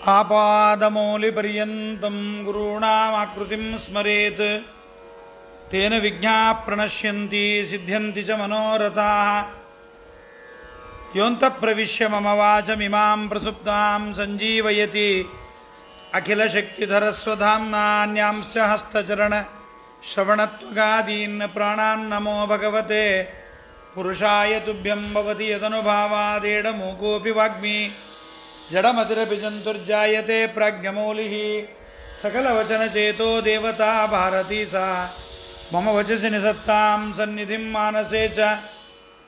आपादमौलिपर्यन्तं गुरूणामाकृतिं स्मरेत् तेन विज्ञाः प्रणश्यन्ति सिद्ध्यन्ति च मनोरथाः। योऽन्तः प्रविश्य मम वाचमिमां प्रसुप्तां सञ्जीवयति अखिलशक्तिधरस्वधाम्ना अन्यांश्च हस्तचरणश्रवणत्वगादीन् प्राणान् नमो भगवते पुरुषाय तुभ्यं भवति यदनुभावादेडमूकोऽपि वाग्मी जडमतिरपि जन्तुर्जायते प्राज्ञमौलिः सकलवचनचेतो देवता भारती सा मम वचसि निधत्तां सन्निधिं मानसे च।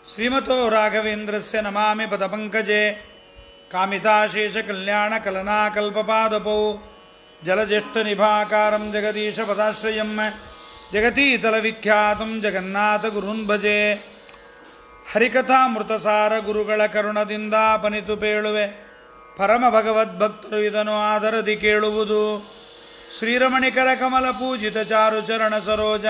श्रीमतो राघवेन्द्रस्य नमामि पदपङ्कजे कामिताशेषकल्याणकलनाकल्पपादपौ जलज्येष्ठनिभाकारं जगदीशपदाश्रयं जगतीतलविख्यातं जगन्नाथगुरून् भजे। ಹರಿಕಥಾಮೃತಸಾರ ಗುರುಗಳ ಕರುಣದಿಂದ ಪನಿತು ಪೇಳುವೆ ಪರಮ ಭಗವದ್ಭಕ್ತರು ಇದನ್ನು ಆದರದಿ ಕೇಳುವುದು. ಶ್ರೀರಮಣಿಕರ ಕಮಲ ಪೂಜಿತ ಚಾರು ಚರಣ ಸರೋಜ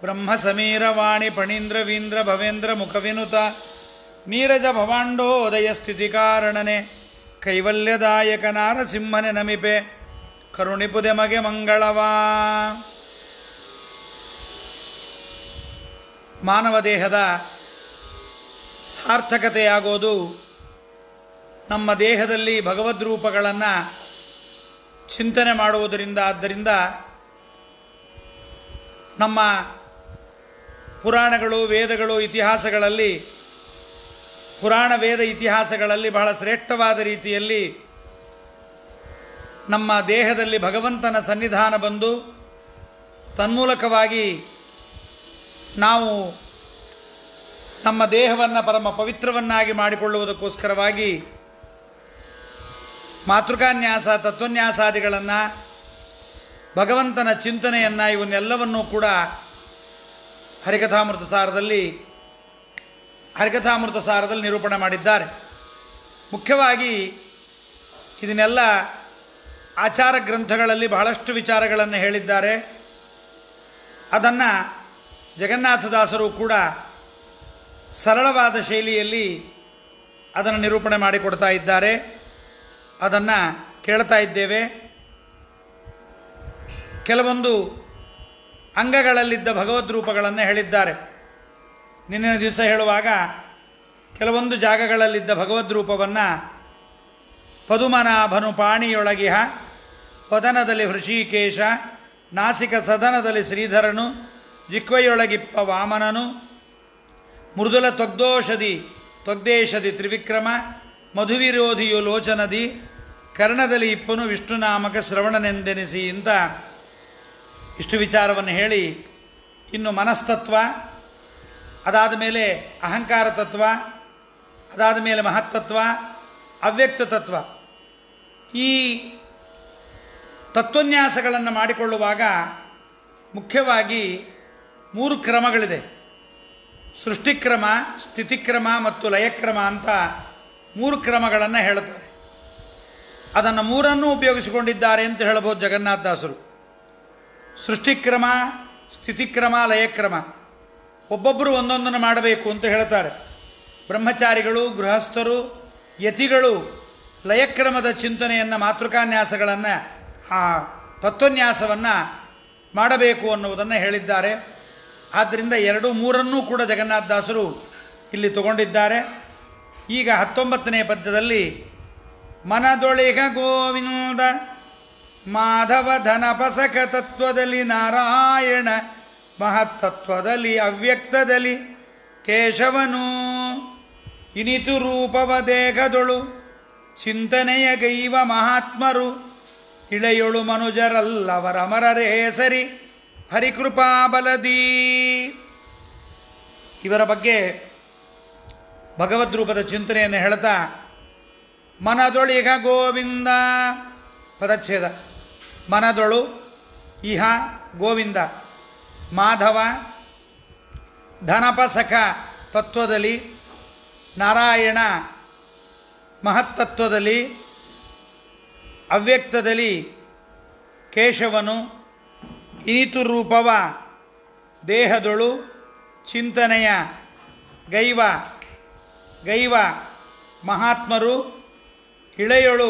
ಬ್ರಹ್ಮ ಸಮೀರ ವಾಣಿ ಫಣೀಂದ್ರ ಭವೇಂದ್ರ ಮುಖವಿನುತ ನೀರಜ ಭವಾಂಡೋದಯ ಸ್ಥಿತಿ ಕಾರಣನೆ ಕೈವಲ್ಯದಾಯಕ ನಾರಸಿಂಹನೆ ನಮಿಪೆ ಕರುಣಿಪುದೆ ಮಗೆ ಮಂಗಳವಾ. ಮಾನವ ದೇಹದ ಸಾರ್ಥಕತೆಯಾಗೋದು ನಮ್ಮ ದೇಹದಲ್ಲಿ ಭಗವದ್ರೂಪಗಳನ್ನು ಚಿಂತನೆ ಮಾಡುವುದರಿಂದ. ಆದ್ದರಿಂದ ನಮ್ಮ ಪುರಾಣಗಳು ವೇದಗಳು ಇತಿಹಾಸಗಳಲ್ಲಿ ಪುರಾಣ ವೇದ ಇತಿಹಾಸಗಳಲ್ಲಿ ಬಹಳ ಶ್ರೇಷ್ಠವಾದ ರೀತಿಯಲ್ಲಿ ನಮ್ಮ ದೇಹದಲ್ಲಿ ಭಗವಂತನ ಸನ್ನಿಧಾನ ಬಂದು ತನ್ಮೂಲಕವಾಗಿ ನಾವು ನಮ್ಮ ದೇಹವನ್ನು ಪರಮ ಪವಿತ್ರವನ್ನಾಗಿ ಮಾಡಿಕೊಳ್ಳುವುದಕ್ಕೋಸ್ಕರವಾಗಿ ಮಾತೃಕಾನ್ಯಾಸ ತತ್ವನ್ಯಾಸಾದಿಗಳನ್ನು ಭಗವಂತನ ಚಿಂತನೆಯನ್ನು ಇವನ್ನೆಲ್ಲವನ್ನೂ ಕೂಡ ಹರಿಕಥಾಮೃತ ಸಾರದಲ್ಲಿ ನಿರೂಪಣೆ ಮಾಡಿದ್ದಾರೆ. ಮುಖ್ಯವಾಗಿ ಇದನ್ನೆಲ್ಲ ಆಚಾರ ಗ್ರಂಥಗಳಲ್ಲಿ ಬಹಳಷ್ಟು ವಿಚಾರಗಳನ್ನು ಹೇಳಿದ್ದಾರೆ. ಅದನ್ನು ಜಗನ್ನಾಥದಾಸರು ಕೂಡ ಸರಳವಾದ ಶೈಲಿಯಲ್ಲಿ ಅದನ್ನು ನಿರೂಪಣೆ ಮಾಡಿಕೊಡ್ತಾ ಇದ್ದಾರೆ. ಅದನ್ನು ಕೇಳ್ತಾ ಇದ್ದೇವೆ. ಕೆಲವೊಂದು ಅಂಗಗಳಲ್ಲಿದ್ದ ಭಗವದ್ರೂಪಗಳನ್ನು ಹೇಳಿದ್ದಾರೆ. ನಿನ್ನೆ ದಿವಸ ಹೇಳುವಾಗ ಕೆಲವೊಂದು ಜಾಗಗಳಲ್ಲಿದ್ದ ಭಗವದ್ರೂಪವನ್ನು ಪದುಮನಾಭನು ಪಾಣಿಯೊಳಗಿಹ ವದನದಲ್ಲಿ ಹೃಷಿಕೇಶ ನಾಸಿಕ ಸದನದಲ್ಲಿ ಶ್ರೀಧರನು ಜಿಕ್ವೆಯೊಳಗಿಪ್ಪ ವಾಮನನು ಮೃದುಲ ತ್ವಗ್ದೇಶದಿ ತ್ರಿವಿಕ್ರಮ ಮಧುವಿರೋಧಿಯು ಲೋಚನದಿ ಕರ್ಣದಲ್ಲಿ ಇಪ್ಪನು ವಿಷ್ಣುನಾಮಕ ಶ್ರವಣನೆಂದೆನಿಸಿ ಅಂತ ಇಷ್ಟು ವಿಚಾರವನ್ನು ಹೇಳಿ, ಇನ್ನು ಮನಸ್ತತ್ವ, ಅದಾದ ಮೇಲೆ ಅಹಂಕಾರ ತತ್ವ, ಅದಾದ ಮೇಲೆ ಮಹತ್ತತ್ವ, ಅವ್ಯಕ್ತ ತತ್ವ, ಈ ತತ್ವನ್ಯಾಸಗಳನ್ನು ಮಾಡಿಕೊಳ್ಳುವಾಗ ಮುಖ್ಯವಾಗಿ 3 ಕ್ರಮಗಳಿದೆ. ಸೃಷ್ಟಿಕ್ರಮ, ಸ್ಥಿತಿಕ್ರಮ ಮತ್ತು ಲಯಕ್ರಮ ಅಂತ 3 ಕ್ರಮಗಳನ್ನು ಹೇಳ್ತಾರೆ. ಅದನ್ನು 3 ಉಪಯೋಗಿಸಿಕೊಂಡಿದ್ದಾರೆ ಅಂತ ಹೇಳ್ಬೋದು ಜಗನ್ನಾಥದಾಸರು. ಸೃಷ್ಟಿಕ್ರಮ, ಸ್ಥಿತಿಕ್ರಮ, ಲಯಕ್ರಮ ಒಬ್ಬೊಬ್ಬರು ಒಂದೊಂದನ್ನು ಮಾಡಬೇಕು ಅಂತ ಹೇಳ್ತಾರೆ. ಬ್ರಹ್ಮಚಾರಿಗಳು, ಗೃಹಸ್ಥರು, ಯತಿಗಳು ಲಯಕ್ರಮದ ಚಿಂತನೆಯನ್ನು, ಮಾತೃಕಾನ್ಯಾಸಗಳನ್ನು, ಆ ತತ್ವನ್ಯಾಸವನ್ನು ಮಾಡಬೇಕು ಅನ್ನುವುದನ್ನು ಹೇಳಿದ್ದಾರೆ. ಆದ್ದರಿಂದ 2, 3 ಕೂಡ ಜಗನ್ನಾಥದಾಸರು ಇಲ್ಲಿ ತಗೊಂಡಿದ್ದಾರೆ. ಈಗ 19ನೇ ಪದ್ಯದಲ್ಲಿ ಮನದೊಳಿಗ ಗೋವಿಂದ ಮಾಧವ ಧನಪಸಕ ತತ್ವದಲ್ಲಿ ನಾರಾಯಣ ಮಹತ್ತತ್ವದಲ್ಲಿ ಅವ್ಯಕ್ತದಲ್ಲಿ ಕೇಶವನು ಇನಿತು ರೂಪವ ದೇಹದೊಳು ಚಿಂತನೆಯ ಗೈವ ಮಹಾತ್ಮರು ಇಳೆಯೊಳು ಮನುಜರಲ್ಲವರ ಮರರೇ ಸರಿ ಹರಿಕೃಪಾಬಲದಿ. ಇವರ ಬಗ್ಗೆ ಭಗವದ್ರೂಪದ ಚಿಂತನೆಯನ್ನು ಹೇಳ್ತಾ ಮನದೊಳಿಗ ಗೋವಿಂದ ಪದಚ್ಛೇದ, ಮನದೊಳು ಇಹ ಗೋವಿಂದ, ಮಾಧವ ಧನಪಸಖ ತತ್ವದಲ್ಲಿ, ನಾರಾಯಣ ಮಹತ್ತತ್ವದಲ್ಲಿ, ಅವ್ಯಕ್ತದಲ್ಲಿ ಕೇಶವನು ಇನಿತು ರೂಪವ ದೇಹದೊಳು ಚಿಂತನೆಯ ಗೈವ ಮಹಾತ್ಮರು ಇಳೆಯೊಳು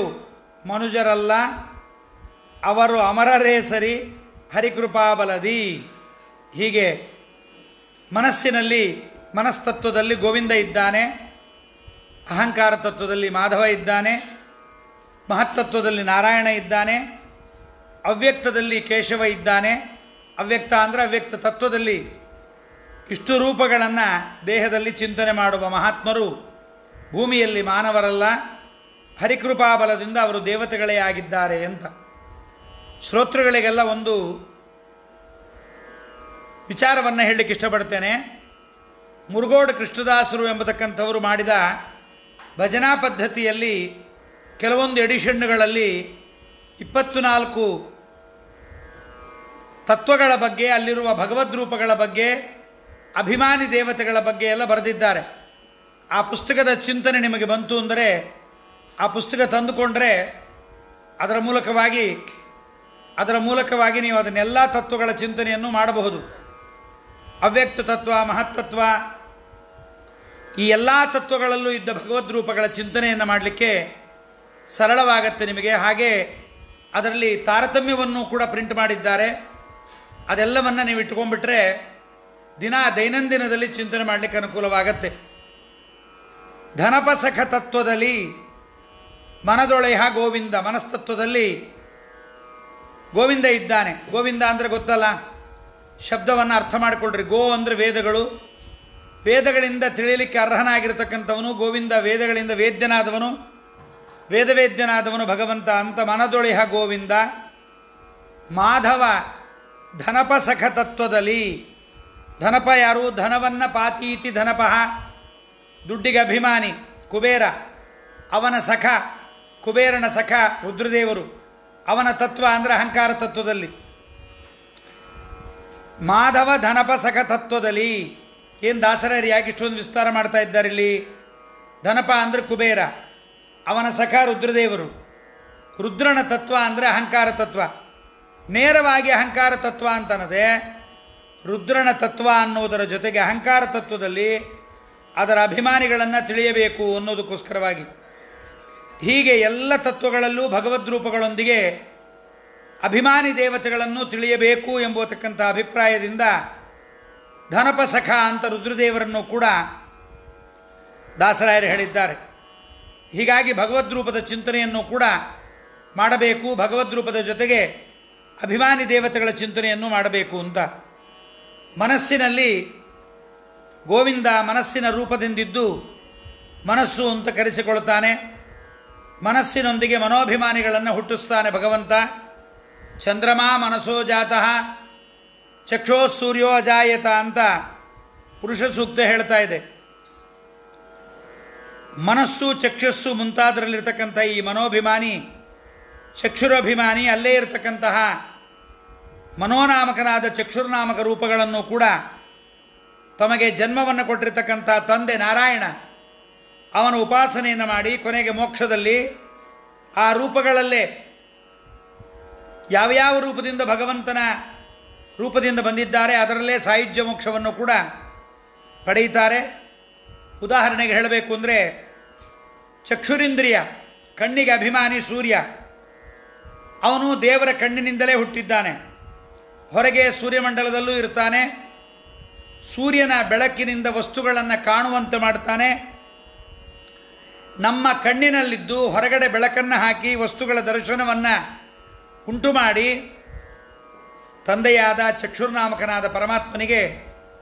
ಮನುಜರಲ್ಲ, ಅವರು ಅಮರರೇ ಸರಿ ಹರಿಕೃಪಾಬಲದಿ. ಹೀಗೆ ಮನಸ್ತತ್ವದಲ್ಲಿ ಗೋವಿಂದ ಇದ್ದಾನೆ, ಅಹಂಕಾರ ತತ್ವದಲ್ಲಿ ಮಾಧವ ಇದ್ದಾನೆ, ಮಹತ್ತತ್ವದಲ್ಲಿ ನಾರಾಯಣ ಇದ್ದಾನೆ, ಅವ್ಯಕ್ತದಲ್ಲಿ ಕೇಶವ ಇದ್ದಾನೆ. ಅವ್ಯಕ್ತ ಅಂದರೆ ಅವ್ಯಕ್ತ ತತ್ವದಲ್ಲಿ ಇಷ್ಟು ರೂಪಗಳನ್ನು ದೇಹದಲ್ಲಿ ಚಿಂತನೆ ಮಾಡುವ ಮಹಾತ್ಮರು ಭೂಮಿಯಲ್ಲಿ ಮಾನವರಲ್ಲ, ಹರಿಕೃಪಾಬಲದಿಂದ ಅವರು ದೇವತೆಗಳೇ ಆಗಿದ್ದಾರೆ ಅಂತ. ಶ್ರೋತೃಗಳಿಗೆಲ್ಲ ಒಂದು ವಿಚಾರವನ್ನು ಹೇಳಲಿಕ್ಕೆ ಇಷ್ಟಪಡ್ತೇನೆ. ಮುರುಗೋಡು ಕೃಷ್ಣದಾಸರು ಎಂಬತಕ್ಕಂಥವರು ಮಾಡಿದ ಭಜನಾ ಪದ್ಧತಿಯಲ್ಲಿ ಕೆಲವೊಂದು ಎಡಿಷನ್ಗಳಲ್ಲಿ 24 ತತ್ವಗಳ ಬಗ್ಗೆ, ಅಲ್ಲಿರುವ ಭಗವದ್ರೂಪಗಳ ಬಗ್ಗೆ, ಅಭಿಮಾನಿ ದೇವತೆಗಳ ಬಗ್ಗೆ ಎಲ್ಲ ಬರೆದಿದ್ದಾರೆ. ಆ ಪುಸ್ತಕದ ಚಿಂತನೆ ನಿಮಗೆ ಬಂತು ಅಂದರೆ ಆ ಪುಸ್ತಕ ತಂದುಕೊಂಡ್ರೆ ಅದರ ಮೂಲಕವಾಗಿ ನೀವು ಅದನ್ನೆಲ್ಲ ತತ್ವಗಳ ಚಿಂತನೆಯನ್ನು ಮಾಡಬಹುದು. ಅವ್ಯಕ್ತ ತತ್ವ, ಮಹತ್ತತ್ವ, ಈ ಎಲ್ಲ ತತ್ವಗಳಲ್ಲೂ ಇದ್ದ ಭಗವದ್ರೂಪಗಳ ಚಿಂತನೆಯನ್ನು ಮಾಡಲಿಕ್ಕೆ ಸರಳವಾಗತ್ತೆ ನಿಮಗೆ. ಹಾಗೆ ಅದರಲ್ಲಿ ತಾರತಮ್ಯವನ್ನು ಕೂಡ ಪ್ರಿಂಟ್ ಮಾಡಿದ್ದಾರೆ. ಅದೆಲ್ಲವನ್ನು ನೀವು ಇಟ್ಕೊಂಡ್ಬಿಟ್ರೆ ದೈನಂದಿನದಲ್ಲಿ ಚಿಂತನೆ ಮಾಡಲಿಕ್ಕೆ ಅನುಕೂಲವಾಗತ್ತೆ. ಧನಪಸಖ ತತ್ವದಲ್ಲಿ ಮನದೊಳೆಯ ಗೋವಿಂದ, ಮನಸ್ತತ್ವದಲ್ಲಿ ಗೋವಿಂದ ಇದ್ದಾನೆ. ಗೋವಿಂದ ಅಂದರೆ ಗೊತ್ತಲ್ಲ, ಶಬ್ದವನ್ನು ಅರ್ಥ ಮಾಡಿಕೊಳ್ಳ್ರಿ. ಗೋ ಅಂದರೆ ವೇದಗಳು, ವೇದಗಳಿಂದ ತಿಳಿಯಲಿಕ್ಕೆ ಅರ್ಹನಾಗಿರತಕ್ಕಂಥವನು ಗೋವಿಂದ. ವೇದಗಳಿಂದ ವೇದವೇದ್ಯನಾದವನು ಭಗವಂತ ಅಂತ ಮನದೊಳೆಯ ಗೋವಿಂದ. ಮಾಧವ ಧನಪಸಖ ತತ್ವದಲ್ಲಿ, ಧನಪ ಯಾರು? ಧನವನ್ನು ಪಾತೀತಿ ಧನಪಃ, ದುಡ್ಡಿಗೆ ಅಭಿಮಾನಿ ಕುಬೇರ. ಅವನ ಸಖ, ಕುಬೇರನ ಸಖ ರುದ್ರದೇವರು. ಅವನ ತತ್ವ ಅಂದರೆ ಅಹಂಕಾರ ತತ್ವದಲ್ಲಿ. ಮಾಧವ ಧನಪಸಖ ತತ್ವದಲ್ಲಿ ಏನು ದಾಸರಾಯರು ಯಾಕೆ ಇಷ್ಟೊಂದು ವಿಸ್ತಾರ ಮಾಡ್ತಾ ಇದ್ದಾರೆ ಇಲ್ಲಿ? ಧನಪ ಅಂದರೆ ಕುಬೇರ, ಅವನ ಸಖ ರುದ್ರದೇವರು. ರುದ್ರನ ತತ್ವ ಅಂದರೆ ಅಹಂಕಾರ ತತ್ವ. ನೇರವಾಗಿ ಅಹಂಕಾರ ತತ್ವ ಅಂತನದೆ ರುದ್ರನ ತತ್ವ ಅನ್ನುವುದರ ಜೊತೆಗೆ ಅಹಂಕಾರ ತತ್ವದಲ್ಲಿ ಅದರ ಅಭಿಮಾನಿಗಳನ್ನು ತಿಳಿಯಬೇಕು ಅನ್ನೋದಕ್ಕೋಸ್ಕರವಾಗಿ. ಹೀಗೆ ಎಲ್ಲ ತತ್ವಗಳಲ್ಲೂ ಭಗವದ್ರೂಪಗಳೊಂದಿಗೆ ಅಭಿಮಾನಿ ದೇವತೆಗಳನ್ನು ತಿಳಿಯಬೇಕು ಎಂಬತಕ್ಕಂಥ ಅಭಿಪ್ರಾಯದಿಂದ ಧನಪಸಖ ಅಂತ ರುದ್ರದೇವರನ್ನು ಕೂಡ ದಾಸರಾಯರು ಹೇಳಿದ್ದಾರೆ. ಹೀಗಾಗಿ ಭಗವದ್ರೂಪದ ಚಿಂತನೆಯನ್ನು ಕೂಡ ಮಾಡಬೇಕು, ಭಗವದ್ರೂಪದ ಜೊತೆಗೆ ಅಭಿಮಾನಿ ದೇವತೆಗಳ ಚಿಂತನೆಯನ್ನು ಮಾಡಬೇಕು ಅಂತ. ಮನಸ್ಸಿನಲ್ಲಿ ಗೋವಿಂದ ಮನಸ್ಸಿನ ರೂಪದಿಂದಿದ್ದು ಮನಸ್ಸು ಅಂತ ಕರೆಸಿಕೊಳ್ಳುತ್ತಾನೆ. ಮನಸ್ಸಿನೊಂದಿಗೆ ಮನೋಭಿಮಾನಿಗಳನ್ನು ಹುಟ್ಟಿಸ್ತಾನೆ ಭಗವಂತ. ಚಂದ್ರಮಾ ಮನಸೋ ಜಾತಃ ಚಕ್ಷೋ ಸೂರ್ಯೋ ಅಜಾಯತ ಅಂತ ಪುರುಷ ಸೂಕ್ತ ಹೇಳ್ತಾ ಇದೆ. ಮನಸ್ಸು, ಚಕ್ಷಸ್ಸು ಮುಂತಾದರಲ್ಲಿರ್ತಕ್ಕಂಥ ಈ ಮನೋಭಿಮಾನಿ, ಚಕ್ಷುರಭಿಮಾನಿ, ಅಲ್ಲೇ ಇರತಕ್ಕಂತಹ ಮನೋನಾಮಕನಾದ ಚಕ್ಷುರ್ನಾಮಕ ರೂಪಗಳನ್ನು ಕೂಡ ತಮಗೆ ಜನ್ಮವನ್ನು ಕೊಟ್ಟಿರ್ತಕ್ಕಂಥ ತಂದೆ ನಾರಾಯಣ ಅವನ ಉಪಾಸನೆಯನ್ನು ಮಾಡಿ ಕೊನೆಗೆ ಮೋಕ್ಷದಲ್ಲಿ ಆ ರೂಪಗಳಲ್ಲೇ ಯಾವ್ಯಾವ ರೂಪದಿಂದ ಭಗವಂತನ ರೂಪದಿಂದ ಬಂದಿದ್ದಾರೆ ಅದರಲ್ಲೇ ಸಾಯುಜ್ಯ ಮೋಕ್ಷವನ್ನು ಕೂಡ ಪಡೆಯುತ್ತಾರೆ. ಉದಾಹರಣೆಗೆ ಹೇಳಬೇಕು ಅಂದರೆ ಚಕ್ಷುರಿಂದ್ರಿಯ, ಕಣ್ಣಿಗೆ ಅಭಿಮಾನಿ ಸೂರ್ಯ, ಅವನು ದೇವರ ಕಣ್ಣಿನಿಂದಲೇ ಹುಟ್ಟಿದ್ದಾನೆ. ಹೊರಗೆ ಸೂರ್ಯಮಂಡಲದಲ್ಲೂ ಇರ್ತಾನೆ. ಸೂರ್ಯನ ಬೆಳಕಿನಿಂದ ವಸ್ತುಗಳನ್ನು ಕಾಣುವಂತೆ ಮಾಡ್ತಾನೆ. ನಮ್ಮ ಕಣ್ಣಿನಲ್ಲಿದ್ದು ಹೊರಗಡೆ ಬೆಳಕನ್ನು ಹಾಕಿ ವಸ್ತುಗಳ ದರ್ಶನವನ್ನು ಉಂಟು ಮಾಡಿ ತಂದೆಯಾದ ಚಕ್ಷುರ್ನಾಮಕನಾದ ಪರಮಾತ್ಮನಿಗೆ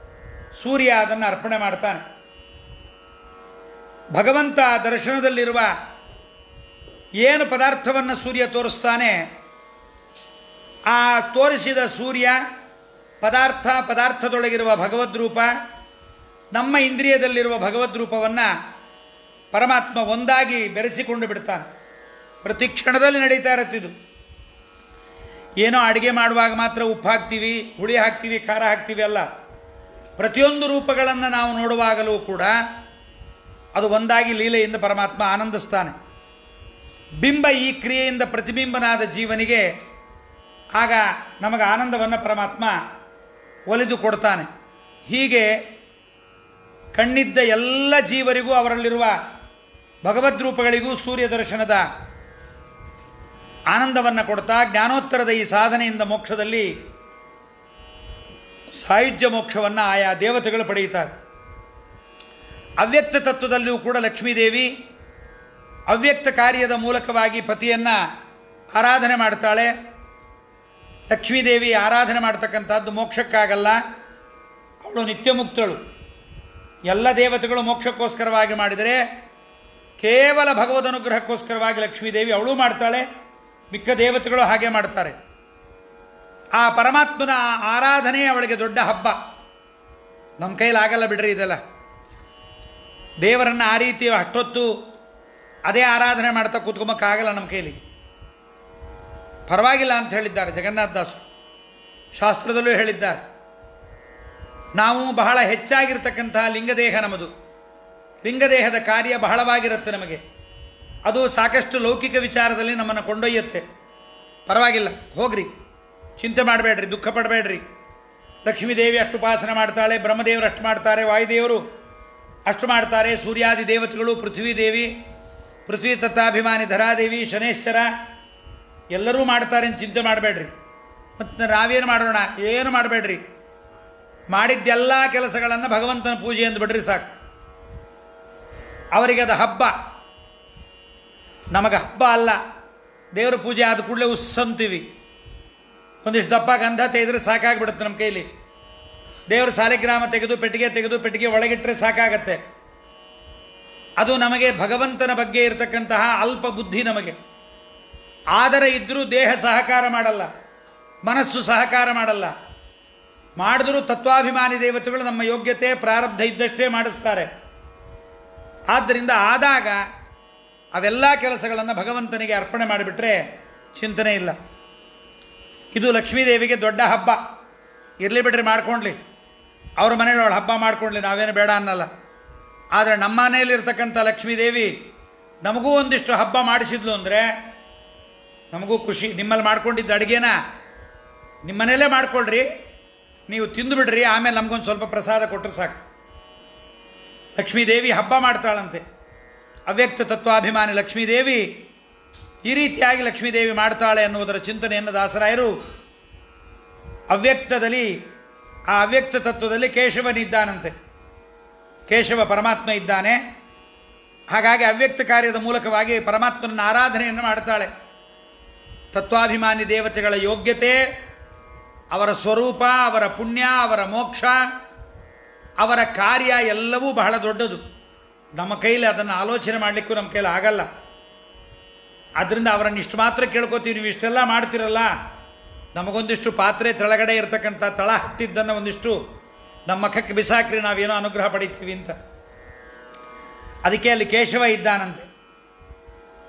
ಸೂರ್ಯ ಅದನ್ನು ಅರ್ಪಣೆ ಮಾಡ್ತಾನೆ. ಭಗವಂತ ದರ್ಶನದಲ್ಲಿರುವ ಏನು ಪದಾರ್ಥವನ್ನು ಸೂರ್ಯ ತೋರಿಸ್ತಾನೆ, ಆ ತೋರಿಸಿದ ಸೂರ್ಯ ಪದಾರ್ಥದೊಳಗಿರುವ ಭಗವದ್ರೂಪ, ನಮ್ಮ ಇಂದ್ರಿಯದಲ್ಲಿರುವ ಭಗವದ್ರೂಪವನ್ನು ಪರಮಾತ್ಮ ಒಂದಾಗಿ ಬೆರೆಸಿಕೊಂಡು ಬಿಡ್ತಾನೆ. ಪ್ರತಿ ಕ್ಷಣದಲ್ಲಿ ನಡೀತಾ ಇರುತ್ತಿದ್ದು. ಏನೋ ಅಡುಗೆ ಮಾಡುವಾಗ ಮಾತ್ರ ಉಪ್ಪು ಹಾಕ್ತೀವಿ, ಹುಳಿ ಹಾಕ್ತೀವಿ, ಖಾರ ಹಾಕ್ತೀವಿ ಅಲ್ಲ. ಪ್ರತಿಯೊಂದು ರೂಪಗಳನ್ನು ನಾವು ನೋಡುವಾಗಲೂ ಕೂಡ ಅದು ಒಂದಾಗಿ ಲೀಲೆಯಿಂದ ಪರಮಾತ್ಮ ಆನಂದಿಸ್ತಾನೆ. ಬಿಂಬ ಈ ಕ್ರಿಯೆಯಿಂದ ಪ್ರತಿಬಿಂಬನಾದ ಜೀವನಿಗೆ ಆಗ ನಮಗೆ ಆನಂದವನ್ನು ಪರಮಾತ್ಮ ಒಲಿದು ಕೊಡ್ತಾನೆ. ಹೀಗೆ ಕಣ್ಣಿದ್ದ ಎಲ್ಲ ಜೀವರಿಗೂ ಅವರಲ್ಲಿರುವ ಭಗವದ್ರೂಪಗಳಿಗೂ ಸೂರ್ಯ ದರ್ಶನದ ಆನಂದವನ್ನು ಕೊಡ್ತಾ ಜ್ಞಾನೋತ್ತರದ ಈ ಸಾಧನೆಯಿಂದ ಮೋಕ್ಷದಲ್ಲಿ ಸಾಯುಜ್ಯ ಮೋಕ್ಷವನ್ನು ಆಯಾ ದೇವತೆಗಳು ಪಡೆಯುತ್ತಾರೆ. ಅವ್ಯಕ್ತ ತತ್ವದಲ್ಲಿಯೂ ಕೂಡ ಲಕ್ಷ್ಮೀದೇವಿ ಅವ್ಯಕ್ತ ಕಾರ್ಯದ ಮೂಲಕವಾಗಿ ಪತಿಯನ್ನು ಆರಾಧನೆ ಮಾಡ್ತಾಳೆ. ಲಕ್ಷ್ಮೀದೇವಿ ಆರಾಧನೆ ಮಾಡ್ತಕ್ಕಂಥದ್ದು ಮೋಕ್ಷಕ್ಕಾಗಲ್ಲ, ಅವಳು ನಿತ್ಯ ಮುಕ್ತಳು. ಎಲ್ಲ ದೇವತೆಗಳು ಮೋಕ್ಷಕ್ಕೋಸ್ಕರವಾಗಿ ಮಾಡಿದರೆ ಕೇವಲ ಭಗವದ್ ಅನುಗ್ರಹಕ್ಕೋಸ್ಕರವಾಗಿ ಲಕ್ಷ್ಮೀದೇವಿ ಅವಳು ಮಾಡ್ತಾಳೆ, ಮಿಕ್ಕ ದೇವತೆಗಳು ಹಾಗೆ ಮಾಡ್ತಾರೆ. ಆ ಪರಮಾತ್ಮನ ಆರಾಧನೆ ಅವಳಿಗೆ ದೊಡ್ಡ ಹಬ್ಬ. ನಮ್ಮ ಕೈಲಾಗಲ್ಲ ಬಿಡ್ರಿ ಇದೆಲ್ಲ. ದೇವರನ್ನು ಆ ರೀತಿ ಅಷ್ಟೊತ್ತು ಅದೇ ಆರಾಧನೆ ಮಾಡ್ತಾ ಕೂತ್ಕೊಂಬಕ್ಕಾಗಲ್ಲ ನಮ್ಮ ಕೈಲಿ. ಪರವಾಗಿಲ್ಲ ಅಂತ ಹೇಳಿದ್ದಾರೆ ಜಗನ್ನಾಥದಾಸರು, ಶಾಸ್ತ್ರದಲ್ಲೂ ಹೇಳಿದ್ದಾರೆ. ನಾವು ಬಹಳ ಹೆಚ್ಚಾಗಿರ್ತಕ್ಕಂತಹ ಲಿಂಗದೇಹ ನಮ್ಮದು. ಲಿಂಗದೇಹದ ಕಾರ್ಯ ಬಹಳವಾಗಿರುತ್ತೆ ನಮಗೆ. ಅದು ಸಾಕಷ್ಟು ಲೌಕಿಕ ವಿಚಾರದಲ್ಲಿ ನಮ್ಮನ್ನು ಕೊಂಡೊಯ್ಯುತ್ತೆ. ಪರವಾಗಿಲ್ಲ, ಹೋಗ್ರಿ, ಚಿಂತೆ ಮಾಡಬೇಡ್ರಿ, ದುಃಖ ಪಡಬೇಡ್ರಿ. ಲಕ್ಷ್ಮೀದೇವಿ ಅಷ್ಟು ಉಪಾಸನೆ ಮಾಡ್ತಾಳೆ, ಬ್ರಹ್ಮದೇವರು ಅಷ್ಟು ಮಾಡ್ತಾರೆ, ವಾಯುದೇವರು ಅಷ್ಟು ಮಾಡ್ತಾರೆ, ಸೂರ್ಯಾದಿ ದೇವತೆಗಳು, ಪೃಥ್ವೀದೇವಿ, ಪೃಥ್ವಿ ತತ್ವಾಭಿಮಾನಿ ಧರಾದೇವಿ, ಶನೇಶ್ವರ ಎಲ್ಲರೂ ಮಾಡ್ತಾರೆ ಅಂತ ಚಿಂತೆ ಮಾಡಬೇಡ್ರಿ. ಮತ್ತು ನಾವೇನು ಮಾಡೋಣ? ಏನು ಮಾಡಬೇಡ್ರಿ. ಮಾಡಿದ್ದೆಲ್ಲ ಕೆಲಸಗಳನ್ನು ಭಗವಂತನ ಪೂಜೆ ಎಂದು ಬಿಡ್ರಿ ಸಾಕು. ಅವರಿಗೆ ಅದು ಹಬ್ಬ, ನಮಗೆ ಹಬ್ಬ ಅಲ್ಲ. ದೇವರ ಪೂಜೆ ಆದ ಕೂಡಲೇ ಉಸ್ಸಂತೀವಿ. ಒಂದಿಷ್ಟು ದಪ್ಪ ಗಂಧ ತೆಗೆದ್ರೆ ಸಾಕಾಗ್ಬಿಡುತ್ತೆ ನಮ್ಮ ಕೈಲಿ. ದೇವರ ಸಾಲಿಗ್ರಾಮ ತೆಗೆದು ಪೆಟ್ಟಿಗೆ ಒಳಗಿಟ್ಟರೆ ಸಾಕಾಗತ್ತೆ. ಅದು ನಮಗೆ ಭಗವಂತನ ಬಗ್ಗೆ ಇರತಕ್ಕಂತಹ ಅಲ್ಪ ಬುದ್ಧಿ ನಮಗೆ. ಆದರೆ ಇದ್ದರೂ ದೇಹ ಸಹಕಾರ ಮಾಡಲ್ಲ, ಮನಸ್ಸು ಸಹಕಾರ ಮಾಡಲ್ಲ. ಮಾಡಿದ್ರೂ ತತ್ವಾಭಿಮಾನಿ ದೇವತೆಗಳು ನಮ್ಮ ಯೋಗ್ಯತೆ ಪ್ರಾರಬ್ಧ ಇದ್ದಷ್ಟೇ ಮಾಡಿಸ್ತಾರೆ. ಆದ್ದರಿಂದ ಆದಾಗ ಅವೆಲ್ಲ ಕೆಲಸಗಳನ್ನು ಭಗವಂತನಿಗೆ ಅರ್ಪಣೆ ಮಾಡಿಬಿಟ್ರೆ ಚಿಂತನೆ ಇಲ್ಲ. ಇದು ಲಕ್ಷ್ಮೀದೇವಿಗೆ ದೊಡ್ಡ ಹಬ್ಬ. ಇರಲಿ ಬಿಡ್ರಿ, ಮಾಡ್ಕೊಳ್ಳಿ, ಅವ್ರ ಮನೇಲಿ ಅವಳು ಹಬ್ಬ ಮಾಡ್ಕೊಳ್ಳಿ, ನಾವೇನು ಬೇಡ ಅನ್ನಲ್ಲ. ಆದರೆ ನಮ್ಮ ಮನೆಯಲ್ಲಿರ್ತಕ್ಕಂಥ ಲಕ್ಷ್ಮೀದೇವಿ ನಮಗೂ ಒಂದಿಷ್ಟು ಹಬ್ಬ ಮಾಡಿಸಿದ್ಲು ಅಂದರೆ ನಮಗೂ ಖುಷಿ. ನಿಮ್ಮಲ್ಲಿ ಮಾಡ್ಕೊಂಡಿದ್ದ ಅಡುಗೆನ ನಿಮ್ಮ ಮನೆಯಲ್ಲೇ ಮಾಡ್ಕೊಳ್ರಿ, ನೀವು ತಿಂದುಬಿಡ್ರಿ, ಆಮೇಲೆ ನಮಗೊಂದು ಸ್ವಲ್ಪ ಪ್ರಸಾದ ಕೊಟ್ಟರು ಸಾಕು. ಲಕ್ಷ್ಮೀದೇವಿ ಹಬ್ಬ ಮಾಡ್ತಾಳಂತೆ. ಅವ್ಯಕ್ತ ತತ್ವಾಭಿಮಾನಿ ಲಕ್ಷ್ಮೀದೇವಿ ಈ ರೀತಿಯಾಗಿ ಲಕ್ಷ್ಮೀದೇವಿ ಮಾಡ್ತಾಳೆ ಅನ್ನುವುದರ ಚಿಂತನೆಯನ್ನು ದಾಸರಾಯರು ಅವ್ಯಕ್ತದಲ್ಲಿ, ಆ ಅವ್ಯಕ್ತ ತತ್ವದಲ್ಲಿ ಕೇಶವನಿದ್ದಾನಂತೆ. ಕೇಶವ ಪರಮಾತ್ಮ ಇದ್ದಾನೆ. ಹಾಗಾಗಿ ಅವ್ಯಕ್ತ ಕಾರ್ಯದ ಮೂಲಕವಾಗಿ ಪರಮಾತ್ಮನ ಆರಾಧನೆಯನ್ನು ಮಾಡ್ತಾಳೆ. ತತ್ವಾಭಿಮಾನಿ ದೇವತೆಗಳ ಯೋಗ್ಯತೆ, ಅವರ ಸ್ವರೂಪ, ಅವರ ಪುಣ್ಯ, ಅವರ ಮೋಕ್ಷ, ಅವರ ಕಾರ್ಯ ಎಲ್ಲವೂ ಬಹಳ ದೊಡ್ಡದು. ನಮ್ಮ ಕೈಲಿ ಅದನ್ನು ಆಲೋಚನೆ ಮಾಡಲಿಕ್ಕೂ ನಮ್ಮ ಕೈಲಿ ಆಗಲ್ಲ. ಆದ್ದರಿಂದ ಅವರನ್ನು ಇಷ್ಟು ಮಾತ್ರ ಕೇಳ್ಕೊತೀವಿ, ನೀವು ಇಷ್ಟೆಲ್ಲ ಮಾಡ್ತಿರಲ್ಲ, ನಮಗೊಂದಿಷ್ಟು ಪಾತ್ರೆ ತೆಳಗಡೆ ಇರತಕ್ಕಂಥ ತಳ ಹತ್ತಿದ್ದನ್ನು ಒಂದಿಷ್ಟು ನಮ್ಮ ಮಖಕ್ಕೆ ಬಿಸಾಕ್ರಿ, ನಾವೇನೋ ಅನುಗ್ರಹ ಪಡಿತೀವಿ ಅಂತ. ಅದಕ್ಕೆ ಅಲ್ಲಿ ಕೇಶವ ಇದ್ದಾನಂತೆ.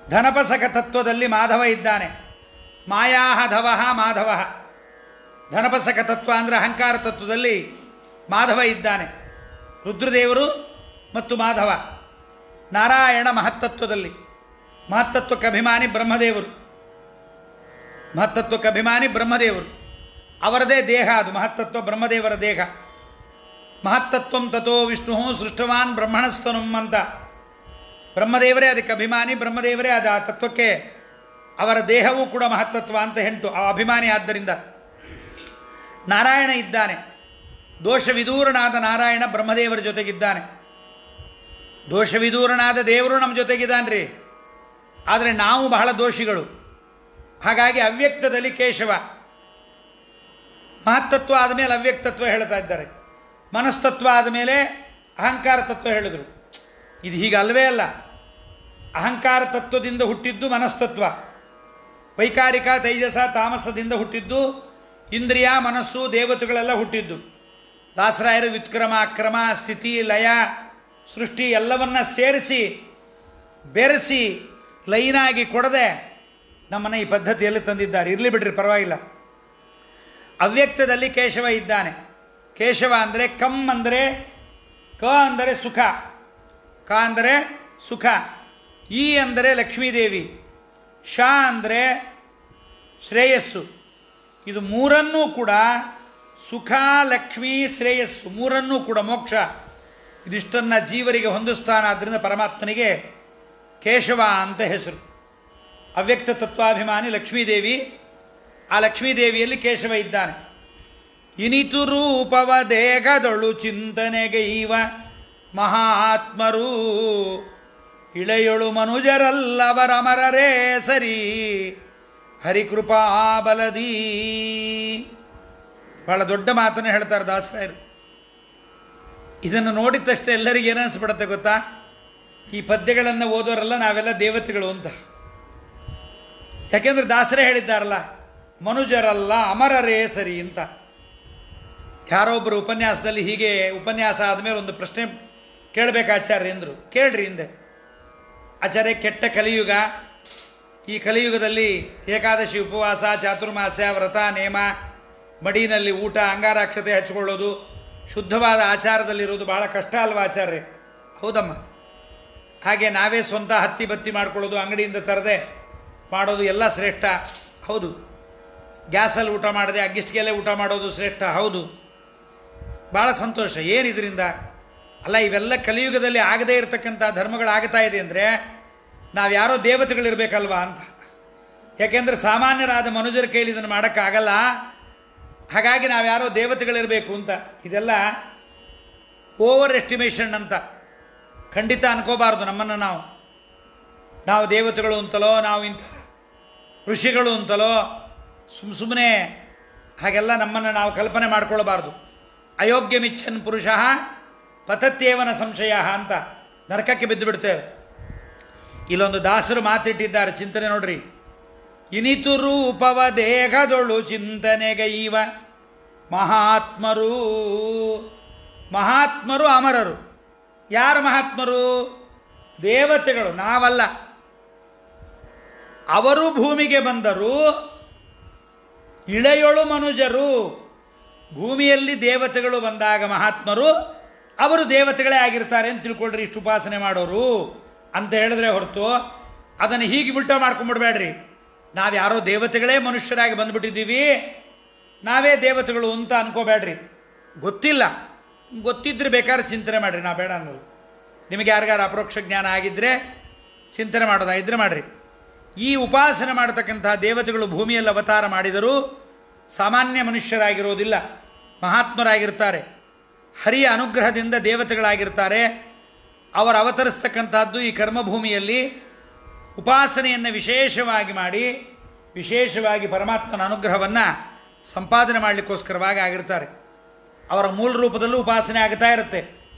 ಧನಪಸಕ ತತ್ವದಲ್ಲಿ ಮಾಧವ ಇದ್ದಾನೆ. ಮಾಯಾಹ ಧವಃ ಮಾಧವ. ಧನಪಸಕ ತತ್ವ ಅಂದರೆ ಅಹಂಕಾರ ತತ್ವದಲ್ಲಿ ಮಾಧವ ಇದ್ದಾನೆ. ರುದ್ರದೇವರು ಮತ್ತು ಮಾಧವ. ನಾರಾಯಣ ಮಹತ್ತತ್ವದಲ್ಲಿ, ಮಹತ್ತತ್ವಕ್ಕೆ ಅಭಿಮಾನಿ ಬ್ರಹ್ಮದೇವರು. ಮಹತ್ತತ್ವಕ್ಕೆ ಅಭಿಮಾನಿ ಬ್ರಹ್ಮದೇವರು, ಅವರದೇ ದೇಹ ಅದು. ಮಹತ್ತತ್ವ ಬ್ರಹ್ಮದೇವರ ದೇಹ. ಮಹತ್ತತ್ವಂ ತಥೋ ವಿಷ್ಣು ಸೃಷ್ಟವಾನ್ ಬ್ರಹ್ಮಣಸ್ತನುಂ ಅಂತ. ಬ್ರಹ್ಮದೇವರೇ ಅದಕ್ಕೆ ಅಭಿಮಾನಿ, ಬ್ರಹ್ಮದೇವರೇ ಅದು. ಆ ತತ್ವಕ್ಕೆ ಅವರ ದೇಹವೂ ಕೂಡ ಮಹತ್ತತ್ವ ಅಂತ ಹೆಂಟು, ಆ ಅಭಿಮಾನಿ. ಆದ್ದರಿಂದ ನಾರಾಯಣ ಇದ್ದಾನೆ. ದೋಷವಿದೂರನಾದ ನಾರಾಯಣ ಬ್ರಹ್ಮದೇವರ ಜೊತೆಗಿದ್ದಾನೆ. ದೋಷವಿದೂರನಾದ ದೇವರು ನಮ್ಮ ಜೊತೆಗಿದ್ದಾನ್ರಿ. ಆದರೆ ನಾವು ಬಹಳ ದೋಷಿಗಳು. ಹಾಗಾಗಿ ಅವ್ಯಕ್ತದಲ್ಲಿ ಕೇಶವ. ಮಹತ್ತತ್ವ ಆದಮೇಲೆ ಅವ್ಯಕ್ತತ್ವ ಹೇಳ್ತಾ ಇದ್ದಾರೆ. ಮನಸ್ತತ್ವ ಆದಮೇಲೆ ಅಹಂಕಾರ ತತ್ವ ಹೇಳಿದರು. ಇದು ಹೀಗಲ್ವೇ ಅಲ್ಲ. ಅಹಂಕಾರ ತತ್ವದಿಂದ ಹುಟ್ಟಿದ್ದು ಮನಸ್ತತ್ವ. ವೈಕಾರಿಕ ತೈಜಸ ತಾಮಸದಿಂದ ಹುಟ್ಟಿದ್ದು ಇಂದ್ರಿಯ, ಮನಸ್ಸು, ದೇವತೆಗಳೆಲ್ಲ ಹುಟ್ಟಿದ್ದು. ದಾಸರಾಯರು ವ್ಯುತ್ಕ್ರಮ, ಅಕ್ರಮ, ಸ್ಥಿತಿ, ಲಯ, ಸೃಷ್ಟಿ ಎಲ್ಲವನ್ನ ಸೇರಿಸಿ ಬೆರೆಸಿ ಲೈನಾಗಿ ಕೊಡದೆ ನಮ್ಮನ್ನು ಈ ಪದ್ಧತಿಯಲ್ಲಿ ತಂದಿದ್ದಾರೆ. ಇರಲಿ ಬಿಡ್ರಿ, ಪರವಾಗಿಲ್ಲ. ಅವ್ಯಕ್ತದಲ್ಲಿ ಕೇಶವ ಇದ್ದಾನೆ. ಕೇಶವ ಅಂದರೆ ಕಂ ಅಂದರೆ, ಕ ಅಂದರೆ ಸುಖ, ಕ ಅಂದರೆ ಸುಖ, ಈ ಅಂದರೆ ಲಕ್ಷ್ಮೀದೇವಿ, ಶ ಅಂದರೆ ಶ್ರೇಯಸ್ಸು. ಇದು ಮೂರನ್ನೂ ಕೂಡ, ಸುಖ, ಲಕ್ಷ್ಮೀ, ಶ್ರೇಯಸ್ಸು ಮೂರನ್ನೂ ಕೂಡ ಮೋಕ್ಷ, ಇದಿಷ್ಟನ್ನು ಜೀವರಿಗೆ ಹೊಂದಿಸ್ತಾನ. ಆದ್ದರಿಂದ ಪರಮಾತ್ಮನಿಗೆ ಕೇಶವ ಅಂತ ಹೆಸರು. ಅವ್ಯಕ್ತ ತತ್ವಾಭಿಮಾನಿ ಲಕ್ಷ್ಮೀದೇವಿ. ಆ ಲಕ್ಷ್ಮೀದೇವಿಯಲ್ಲಿ ಕೇಶವ ಇದ್ದಾನೆ. ಇನಿತು ರೂಪವ ದೇಹದೊಳು ಚಿಂತನೆಗೈವ ಮಹಾತ್ಮರು ಇಳೆಯೊಳು ಮನುಜರಲ್ಲವರಮರರೇ ಸರಿ ಹರಿಕೃಪಾ ಬಲದೀ. ಬಹಳ ದೊಡ್ಡ ಮಾತನ್ನು ಹೇಳ್ತಾರೆ ದಾಸರಾಯರು. ಇದನ್ನು ನೋಡಿದ ತಕ್ಷಣ ಎಲ್ಲರಿಗೂ ಏನು ಅನಿಸ್ಬಿಡುತ್ತೆ ಗೊತ್ತಾ? ಈ ಪದ್ಯಗಳನ್ನು ಓದೋರೆಲ್ಲ ನಾವೆಲ್ಲ ದೇವತೆಗಳು ಅಂತ. ಯಾಕೆಂದರೆ ದಾಸರೇ ಹೇಳಿದ್ದಾರಲ್ಲ, ಮನುಜರಲ್ಲ ಅಮರರೇ ಸರಿ ಅಂತ. ಯಾರೋ ಒಬ್ಬರು ಉಪನ್ಯಾಸದಲ್ಲಿ ಹೀಗೆ ಉಪನ್ಯಾಸ ಆದಮೇಲೆ ಒಂದು ಪ್ರಶ್ನೆ ಕೇಳಬೇಕು ಆಚಾರ್ಯ ಎಂದರು. ಕೇಳ್ರಿ ಹಿಂದೆ. ಆಚಾರ್ಯ, ಕೆಟ್ಟ ಕಲಿಯುಗ, ಈ ಕಲಿಯುಗದಲ್ಲಿ ಏಕಾದಶಿ ಉಪವಾಸ, ಚಾತುರ್ಮಾಸ್ಯ, ವ್ರತ, ನೇಮ, ಮಡಿನಲ್ಲಿ ಊಟ, ಅಂಗಾರಾಕ್ಷತೆ ಹಚ್ಕೊಳ್ಳೋದು, ಶುದ್ಧವಾದ ಆಚಾರದಲ್ಲಿರೋದು ಬಹಳ ಕಷ್ಟ ಅಲ್ವಾ ಆಚಾರ್ಯ? ಹೌದಮ್ಮ. ಹಾಗೆ ನಾವೇ ಸ್ವಂತ ಹತ್ತಿ ಬತ್ತಿ ಮಾಡ್ಕೊಳ್ಳೋದು, ಅಂಗಡಿಯಿಂದ ತರದೆ ಮಾಡೋದು ಎಲ್ಲ ಶ್ರೇಷ್ಠ. ಹೌದು. ಗ್ಯಾಸಲ್ಲಿ ಊಟ ಮಾಡದೆ ಅಗ್ಗಿಷ್ಟಿಗೆಲ್ಲೇ ಊಟ ಮಾಡೋದು ಶ್ರೇಷ್ಠ. ಹೌದು. ಭಾಳ ಸಂತೋಷ. ಏನಿದ್ರಿಂದ ಅಲ್ಲ, ಇವೆಲ್ಲ ಕಲಿಯುಗದಲ್ಲಿ ಆಗದೇ ಇರತಕ್ಕಂಥ ಧರ್ಮಗಳಾಗ್ತಾ ಇದೆ ಅಂದರೆ ನಾವು ಯಾರೋ ದೇವತೆಗಳಿರಬೇಕಲ್ವಾ ಅಂತ. ಯಾಕೆಂದರೆ ಸಾಮಾನ್ಯರಾದ ಮನುಜರ ಕೈಲಿ ಇದನ್ನು ಮಾಡೋಕ್ಕಾಗಲ್ಲ. ಹಾಗಾಗಿ ನಾವು ಯಾರೋ ದೇವತೆಗಳಿರಬೇಕು ಅಂತ. ಇದೆಲ್ಲ ಓವರ್ ಎಸ್ಟಿಮೇಷನ್ ಅಂತ ಖಂಡಿತ ಅನ್ಕೋಬಾರ್ದು. ನಮ್ಮನ್ನು ನಾವು ದೇವತೆಗಳು ಅಂತಲೋ, ನಾವು ಇಂಥ ಋಷಿಗಳು ಅಂತಲೋ ಸುಮ್ಮನೆ ಹಾಗೆಲ್ಲ ನಮ್ಮನ್ನು ನಾವು ಕಲ್ಪನೆ ಮಾಡ್ಕೊಳ್ಬಾರ್ದು. ಅಯೋಗ್ಯಮಿಚ್ಛನ್ ಪುರುಷ ಪತತ್ಯೇವನ ಸಂಶಯ ಅಂತ ನರಕಕ್ಕೆ ಬಿದ್ದು ಬಿಡ್ತೇವೆ. ಇಲ್ಲೊಂದು ದಾಸರು ಮಾತಿಟ್ಟಿದ್ದಾರೆ, ಚಿಂತನೆ ನೋಡ್ರಿ. ಇನಿತು ರೂಪವ ದೇಹದೊಳು ಚಿಂತನೆಗೈವ ಮಹಾತ್ಮರು. ಮಹಾತ್ಮರು ಅಮರರು. ಯಾರು ಮಹಾತ್ಮರು? ದೇವತೆಗಳು, ನಾವಲ್ಲ. ಅವರು ಭೂಮಿಗೆ ಬಂದರು. ಇಳೆಯೊಳು ಮನುಜರು. ಭೂಮಿಯಲ್ಲಿ ದೇವತೆಗಳು ಬಂದಾಗ ಮಹಾತ್ಮರು, ಅವರು ದೇವತೆಗಳೇ ಆಗಿರ್ತಾರೆ ಅಂತ ತಿಳ್ಕೊಳ್ರಿ ಇಷ್ಟು ಉಪಾಸನೆ ಮಾಡೋರು ಅಂತ ಹೇಳಿದ್ರೆ ಹೊರತು ಅದನ್ನು ಹೀಗೆ ಬಿಟ್ಟ ಮಾಡ್ಕೊಂಡ್ಬಿಡ್ಬೇಡ್ರಿ. ನಾವು ಯಾರೋ ದೇವತೆಗಳೇ ಮನುಷ್ಯರಾಗಿ ಬಂದುಬಿಟ್ಟಿದ್ದೀವಿ, ನಾವೇ ದೇವತೆಗಳು ಅಂತ ಅನ್ಕೋಬೇಡ್ರಿ. ಗೊತ್ತಿಲ್ಲ, ಗೊತ್ತಿದ್ರೆ ಬೇಕಾದ್ರೆ ಚಿಂತನೆ ಮಾಡಿರಿ, ನಾವು ಬೇಡ ಅನ್ನೋದು. ನಿಮಗೆ ಯಾರಿಗಾರು ಅಪರೋಕ್ಷ ಜ್ಞಾನ ಆಗಿದ್ದರೆ ಚಿಂತನೆ ಮಾಡೋದಾಗಿದ್ದರೆ ಮಾಡಿರಿ. ಈ ಉಪಾಸನೆ ಮಾಡತಕ್ಕಂಥ ದೇವತೆಗಳು ಭೂಮಿಯಲ್ಲಿ ಅವತಾರ ಮಾಡಿದರೂ ಸಾಮಾನ್ಯ ಮನುಷ್ಯರಾಗಿರೋದಿಲ್ಲ, ಮಹಾತ್ಮರಾಗಿರ್ತಾರೆ. ಹರಿಯ ಅನುಗ್ರಹದಿಂದ ದೇವತೆಗಳಾಗಿರ್ತಾರೆ. ಅವರು ಅವತರಿಸ್ತಕ್ಕಂಥದ್ದು ಈ ಕರ್ಮಭೂಮಿಯಲ್ಲಿ ಉಪಾಸನೆಯನ್ನು ವಿಶೇಷವಾಗಿ ಮಾಡಿ, ವಿಶೇಷವಾಗಿ ಪರಮಾತ್ಮನ ಅನುಗ್ರಹವನ್ನು ಸಂಪಾದನೆ ಮಾಡಲಿಕ್ಕೋಸ್ಕರವಾಗಿ ಆಗಿರ್ತಾರೆ. ಅವರ ಮೂಲ ರೂಪದಲ್ಲೂ ಉಪಾಸನೆ ಆಗ್ತಾ ಇರುತ್ತೆ.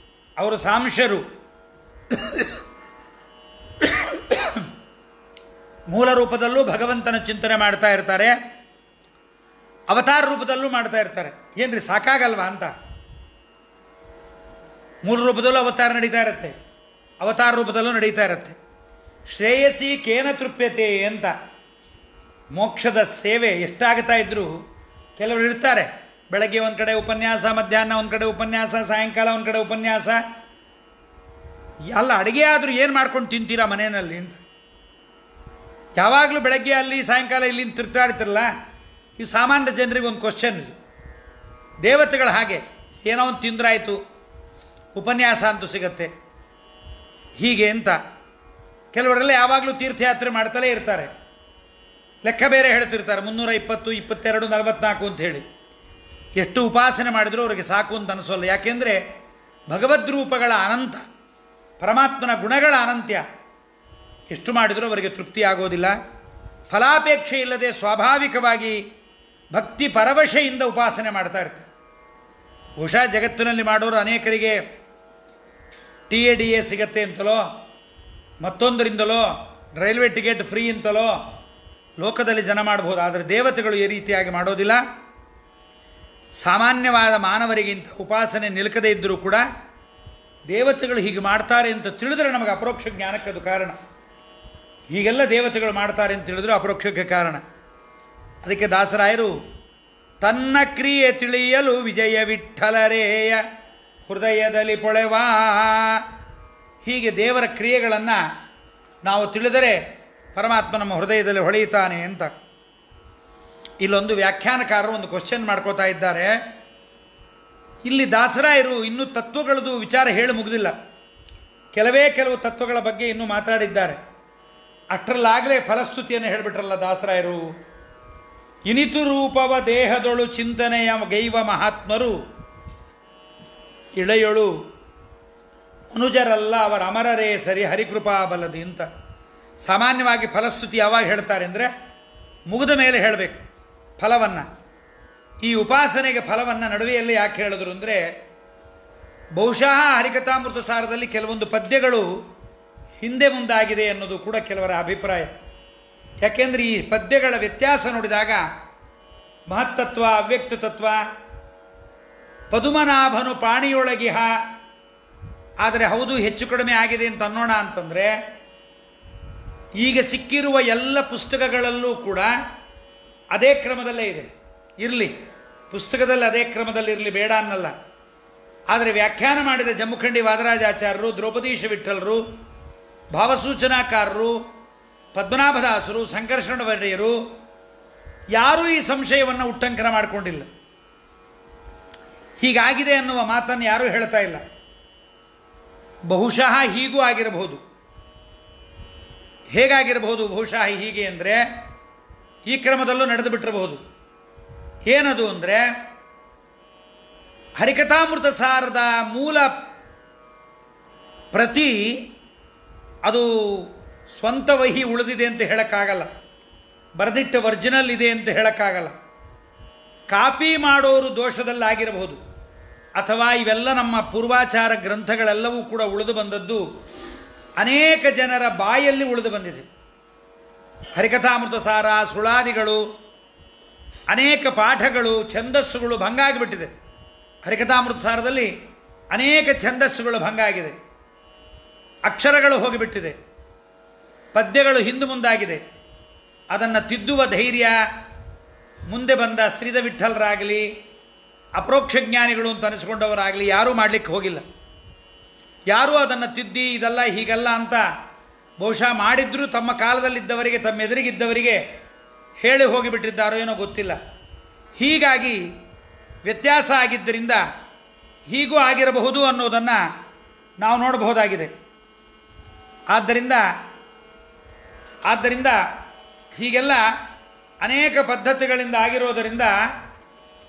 ಅವರು ಸಾಂಶರು. ಮೂಲ ರೂಪದಲ್ಲೂ ಭಗವಂತನ ಚಿಂತನೆ ಮಾಡ್ತಾ ಇರ್ತಾರೆ, ಅವತಾರ ರೂಪದಲ್ಲೂ ಮಾಡ್ತಾ ಇರ್ತಾರೆ. ಏನ್ರಿ ಸಾಕಾಗಲ್ವಾ ಅಂತ? ಮೂಲ ರೂಪದಲ್ಲೂ ಅವತಾರ ನಡೀತಾ ಇರುತ್ತೆ, ಅವತಾರ ರೂಪದಲ್ಲೂ ನಡೀತಾ ಇರುತ್ತೆ. ಶ್ರೇಯಸಿ ಕೇನ ತೃಪ್ಯತೆ ಅಂತ ಮೋಕ್ಷದ ಸೇವೆ ಎಷ್ಟಾಗ್ತಾ ಇದ್ರೂ ಕೆಲವರು ಇರ್ತಾರೆ, ಬೆಳಗ್ಗೆ ಒಂದು ಕಡೆ ಉಪನ್ಯಾಸ, ಮಧ್ಯಾಹ್ನ ಒಂದು ಕಡೆ ಉಪನ್ಯಾಸ, ಸಾಯಂಕಾಲ ಒಂದು ಕಡೆ ಉಪನ್ಯಾಸ. ಅಲ್ಲ, ಅಡುಗೆ ಆದರೂ ಏನು ಮಾಡ್ಕೊಂಡು ತಿಂತೀರಾ ಮನೆಯಲ್ಲಿ ಅಂತ. ಯಾವಾಗಲೂ ಬೆಳಗ್ಗೆ ಅಲ್ಲಿ ಸಾಯಂಕಾಲ ಇಲ್ಲಿ ತಿರ್ತಾಡ್ತಿರಲ್ಲ. ಈ ಸಾಮಾನ್ಯ ಜನರಿಗೆ ಒಂದು ಕ್ವಶನ್. ದೇವತೆಗಳು ಹಾಗೆ ಏನೋ ಒಂದು ತಿಂದ್ರಾಯಿತು, ಉಪನ್ಯಾಸ ಅಂತೂ ಸಿಗತ್ತೆ ಹೀಗೆ ಅಂತ. ಕೆಲವರೆಲ್ಲ ಯಾವಾಗಲೂ ತೀರ್ಥಯಾತ್ರೆ ಮಾಡ್ತಲೇ ಇರ್ತಾರೆ. ಲೆಕ್ಕ ಬೇರೆ ಹೇಳ್ತಿರ್ತಾರೆ, 320, 22, 44 ಅಂತ ಹೇಳಿ. ಎಷ್ಟು ಉಪಾಸನೆ ಮಾಡಿದರೂ ಅವರಿಗೆ ಸಾಕು ಅಂತ ಅನಿಸೋಲ್ಲ. ಯಾಕೆಂದರೆ ಭಗವದ್ರೂಪಗಳ ಅನಂತ, ಪರಮಾತ್ಮನ ಗುಣಗಳ ಅನಂತ್ಯ. ಎಷ್ಟು ಮಾಡಿದರೂ ಅವರಿಗೆ ತೃಪ್ತಿ ಆಗೋದಿಲ್ಲ. ಫಲಾಪೇಕ್ಷೆ ಇಲ್ಲದೆ ಸ್ವಾಭಾವಿಕವಾಗಿ ಭಕ್ತಿ ಪರವಶೆಯಿಂದ ಉಪಾಸನೆ ಮಾಡ್ತಾ ಇರ್ತಾರೆ. ಬಹುಶಃ ಜಗತ್ತಿನಲ್ಲಿ ಮಾಡೋರು ಅನೇಕರಿಗೆ TADA ಸಿಗತ್ತೆ ಅಂತಲೋ, ಮತ್ತೊಂದರಿಂದಲೋ, ರೈಲ್ವೆ ಟಿಕೆಟ್ ಫ್ರೀ ಅಂತಲೋ ಲೋಕದಲ್ಲಿ ಜನ ಮಾಡ್ಬೋದು. ಆದರೆ ದೇವತೆಗಳು ಈ ರೀತಿಯಾಗಿ ಮಾಡೋದಿಲ್ಲ. ಸಾಮಾನ್ಯವಾದ ಮಾನವರಿಗಿಂತ ಉಪಾಸನೆ ನಿಲುಕದೇ ಇದ್ದರೂ ಕೂಡ ದೇವತೆಗಳು ಹೀಗೆ ಮಾಡ್ತಾರೆ ಅಂತ ತಿಳಿದ್ರೆ ನಮಗೆ ಅಪರೋಕ್ಷ ಜ್ಞಾನಕ್ಕೆ ಅದು ಕಾರಣ. ಹೀಗೆಲ್ಲ ದೇವತೆಗಳು ಮಾಡ್ತಾರೆ ಅಂತ ತಿಳಿದ್ರು ಅಪರೋಕ್ಷಕ್ಕೆ ಕಾರಣ. ಅದಕ್ಕೆ ದಾಸರಾಯರು ತನ್ನ ಕ್ರಿಯೆ ತಿಳಿಯಲು ವಿಜಯ ವಿಠ್ಠಲರೇಯ ಹೃದಯದಲ್ಲಿ ಪೊಳೆವಾ. ಹೀಗೆ ದೇವರ ಕ್ರಿಯೆಗಳನ್ನು ನಾವು ತಿಳಿದರೆ ಪರಮಾತ್ಮ ನಮ್ಮ ಹೃದಯದಲ್ಲಿ ಹೊಳೆಯುತ್ತಾನೆ ಅಂತ. ಇಲ್ಲೊಂದು ವ್ಯಾಖ್ಯಾನಕಾರರು ಒಂದು ಕ್ವಶನ್ ಮಾಡ್ಕೋತಾ ಇದ್ದಾರೆ. ಇಲ್ಲಿ ದಾಸರಾಯರು ಇನ್ನೂ ತತ್ವಗಳದು ವಿಚಾರ ಹೇಳಿ ಮುಗಿದಿಲ್ಲ. ಕೆಲವೇ ಕೆಲವು ತತ್ವಗಳ ಬಗ್ಗೆ ಇನ್ನೂ ಮಾತಾಡಿದ್ದಾರೆ. ಅಷ್ಟರಲ್ಲಾಗಲೇ ಫಲಸ್ತುತಿಯನ್ನು ಹೇಳಿಬಿಟ್ರಲ್ಲ ದಾಸರಾಯರು. ಇನಿತು ರೂಪವ ದೇಹದೊಳು ಚಿಂತನೆಯ ಗೈವ ಮಹಾತ್ಮರು ಇಳೆಯೊಳು ಮನುಜರಲ್ಲ ಅವರ ಅಮರರೇ ಸರಿ ಹರಿಕೃಪಾ ಬಲದಿ ಅಂತ. ಸಾಮಾನ್ಯವಾಗಿ ಫಲಸ್ತುತಿ ಯಾವಾಗ ಹೇಳ್ತಾರೆ ಅಂದರೆ ಮುಗಿದ ಮೇಲೆ ಹೇಳಬೇಕು ಫಲವನ್ನು. ಈ ಉಪಾಸನೆಗೆ ಫಲವನ್ನು ನಡುವೆಯಲ್ಲಿ ಯಾಕೆ ಹೇಳಿದ್ರು ಅಂದರೆ, ಬಹುಶಃ ಹರಿಕಥಾಮೃತ ಸಾರದಲ್ಲಿ ಕೆಲವೊಂದು ಪದ್ಯಗಳು ಹಿಂದೆ ಮುಂದಾಗಿದೆ ಅನ್ನೋದು ಕೂಡ ಕೆಲವರ ಅಭಿಪ್ರಾಯ. ಯಾಕೆಂದರೆ ಈ ಪದ್ಯಗಳ ವ್ಯತ್ಯಾಸ ನೋಡಿದಾಗ ಮಹತ್ತತ್ವ, ಅವ್ಯಕ್ತ ತತ್ವ, ಪದುಮನಾಭನು ಪಾಣಿಯೊಳಗಿಹ, ಆದರೆ ಹೌದು ಹೆಚ್ಚು ಕಡಿಮೆ ಆಗಿದೆ ಅಂತ ಅನ್ನೋಣ ಅಂತಂದರೆ, ಈಗ ಸಿಕ್ಕಿರುವ ಎಲ್ಲ ಪುಸ್ತಕಗಳಲ್ಲೂ ಕೂಡ ಅದೇ ಕ್ರಮದಲ್ಲೇ ಇದೆ. ಇರಲಿ, ಪುಸ್ತಕದಲ್ಲಿ ಅದೇ ಕ್ರಮದಲ್ಲಿರಲಿ, ಬೇಡ ಅನ್ನಲ್ಲ. ಆದರೆ ವ್ಯಾಖ್ಯಾನ ಮಾಡಿದ ಜಮ್ಮುಖಂಡಿ ವಾದರಾಜಾಚಾರ್ಯರು, ದ್ರೌಪದೀಶ ವಿಠಲರು, ಭಾವಸೂಚನಾಕಾರರು, ಪದ್ಮನಾಭದಾಸರು, ಸಂಕರ್ಷಣ ವರ್ಯರು ಯಾರೂ ಈ ಸಂಶಯವನ್ನು ಉಟ್ಟಂಕನ ಮಾಡಿಕೊಂಡಿಲ್ಲ. ಹೀಗಾಗಿದೆ ಅನ್ನುವ ಮಾತನ್ನು ಯಾರೂ ಹೇಳ್ತಾ ಇಲ್ಲ. ಬಹುಶಃ ಹೀಗೂ ಆಗಿರಬಹುದು. ಹೇಗಾಗಿರಬಹುದು ಬಹುಶಃ ಹೀಗೆ ಅಂದರೆ, ಈ ಕ್ರಮದಲ್ಲೂ ನಡೆದು ಬಿಟ್ಟಿರಬಹುದು. ಏನದು ಅಂದರೆ, ಹರಿಕಥಾಮೃತ ಸಾರದ ಮೂಲ ಪ್ರತಿ ಅದು ಸ್ವಂತ ವಹಿ ಉಳಿದಿದೆ ಅಂತ ಹೇಳೋಕ್ಕಾಗಲ್ಲ, ಬರೆದಿಟ್ಟ ಒರಿಜಿನಲ್ ಇದೆ ಅಂತ ಹೇಳೋಕ್ಕಾಗಲ್ಲ. ಕಾಪಿ ಮಾಡೋರು ದೋಷದಲ್ಲಾಗಿರಬಹುದು, ಅಥವಾ ಇವೆಲ್ಲ ನಮ್ಮ ಪೂರ್ವಾಚಾರ ಗ್ರಂಥಗಳೆಲ್ಲವೂ ಕೂಡ ಉಳಿದು ಬಂದದ್ದು ಅನೇಕ ಜನರ ಬಾಯಲ್ಲಿ ಉಳಿದು ಬಂದಿದೆ. ಹರಿಕಥಾಮೃತ ಸಾರ, ಸುಳಾದಿಗಳು, ಅನೇಕ ಪಾಠಗಳು, ಛಂದಸ್ಸುಗಳು ಭಂಗ ಆಗಿಬಿಟ್ಟಿದೆ. ಹರಿಕಥಾಮೃತ ಸಾರದಲ್ಲಿ ಅನೇಕ ಛಂದಸ್ಸುಗಳು ಭಂಗ ಆಗಿದೆ, ಅಕ್ಷರಗಳು ಹೋಗಿಬಿಟ್ಟಿದೆ, ಪದ್ಯಗಳು ಹಿಂದು ಮುಂದಾಗಿದೆ. ಅದನ್ನು ತಿದ್ದುವ ಧೈರ್ಯ ಮುಂದೆ ಬಂದ ಶ್ರೀಧ ವಿಠಲರಾಗಲಿ, ಅಪರೋಕ್ಷ ಜ್ಞಾನಿಗಳು ಅಂತ ಅನಿಸ್ಕೊಂಡವರಾಗಲಿ ಯಾರೂ ಮಾಡಲಿಕ್ಕೆ ಹೋಗಿಲ್ಲ. ಯಾರೂ ಅದನ್ನು ತಿದ್ದಿ ಇದಲ್ಲ ಹೀಗಲ್ಲ ಅಂತ ಬಹುಶಃ ಮಾಡಿದ್ರೂ ತಮ್ಮ ಕಾಲದಲ್ಲಿದ್ದವರಿಗೆ, ತಮ್ಮ ಎದುರಿಗಿದ್ದವರಿಗೆ ಹೇಳಿ ಹೋಗಿಬಿಟ್ಟಿದ್ದಾರೋ ಏನೋ ಗೊತ್ತಿಲ್ಲ. ಹೀಗಾಗಿ ವ್ಯತ್ಯಾಸ ಆಗಿದ್ದರಿಂದ ಹೀಗೂ ಆಗಿರಬಹುದು ಅನ್ನೋದನ್ನು ನಾವು ನೋಡಬಹುದಾಗಿದೆ. ಆದ್ದರಿಂದ ಹೀಗೆಲ್ಲ ಅನೇಕ ಪದ್ಧತಿಗಳಿಂದ ಆಗಿರೋದರಿಂದ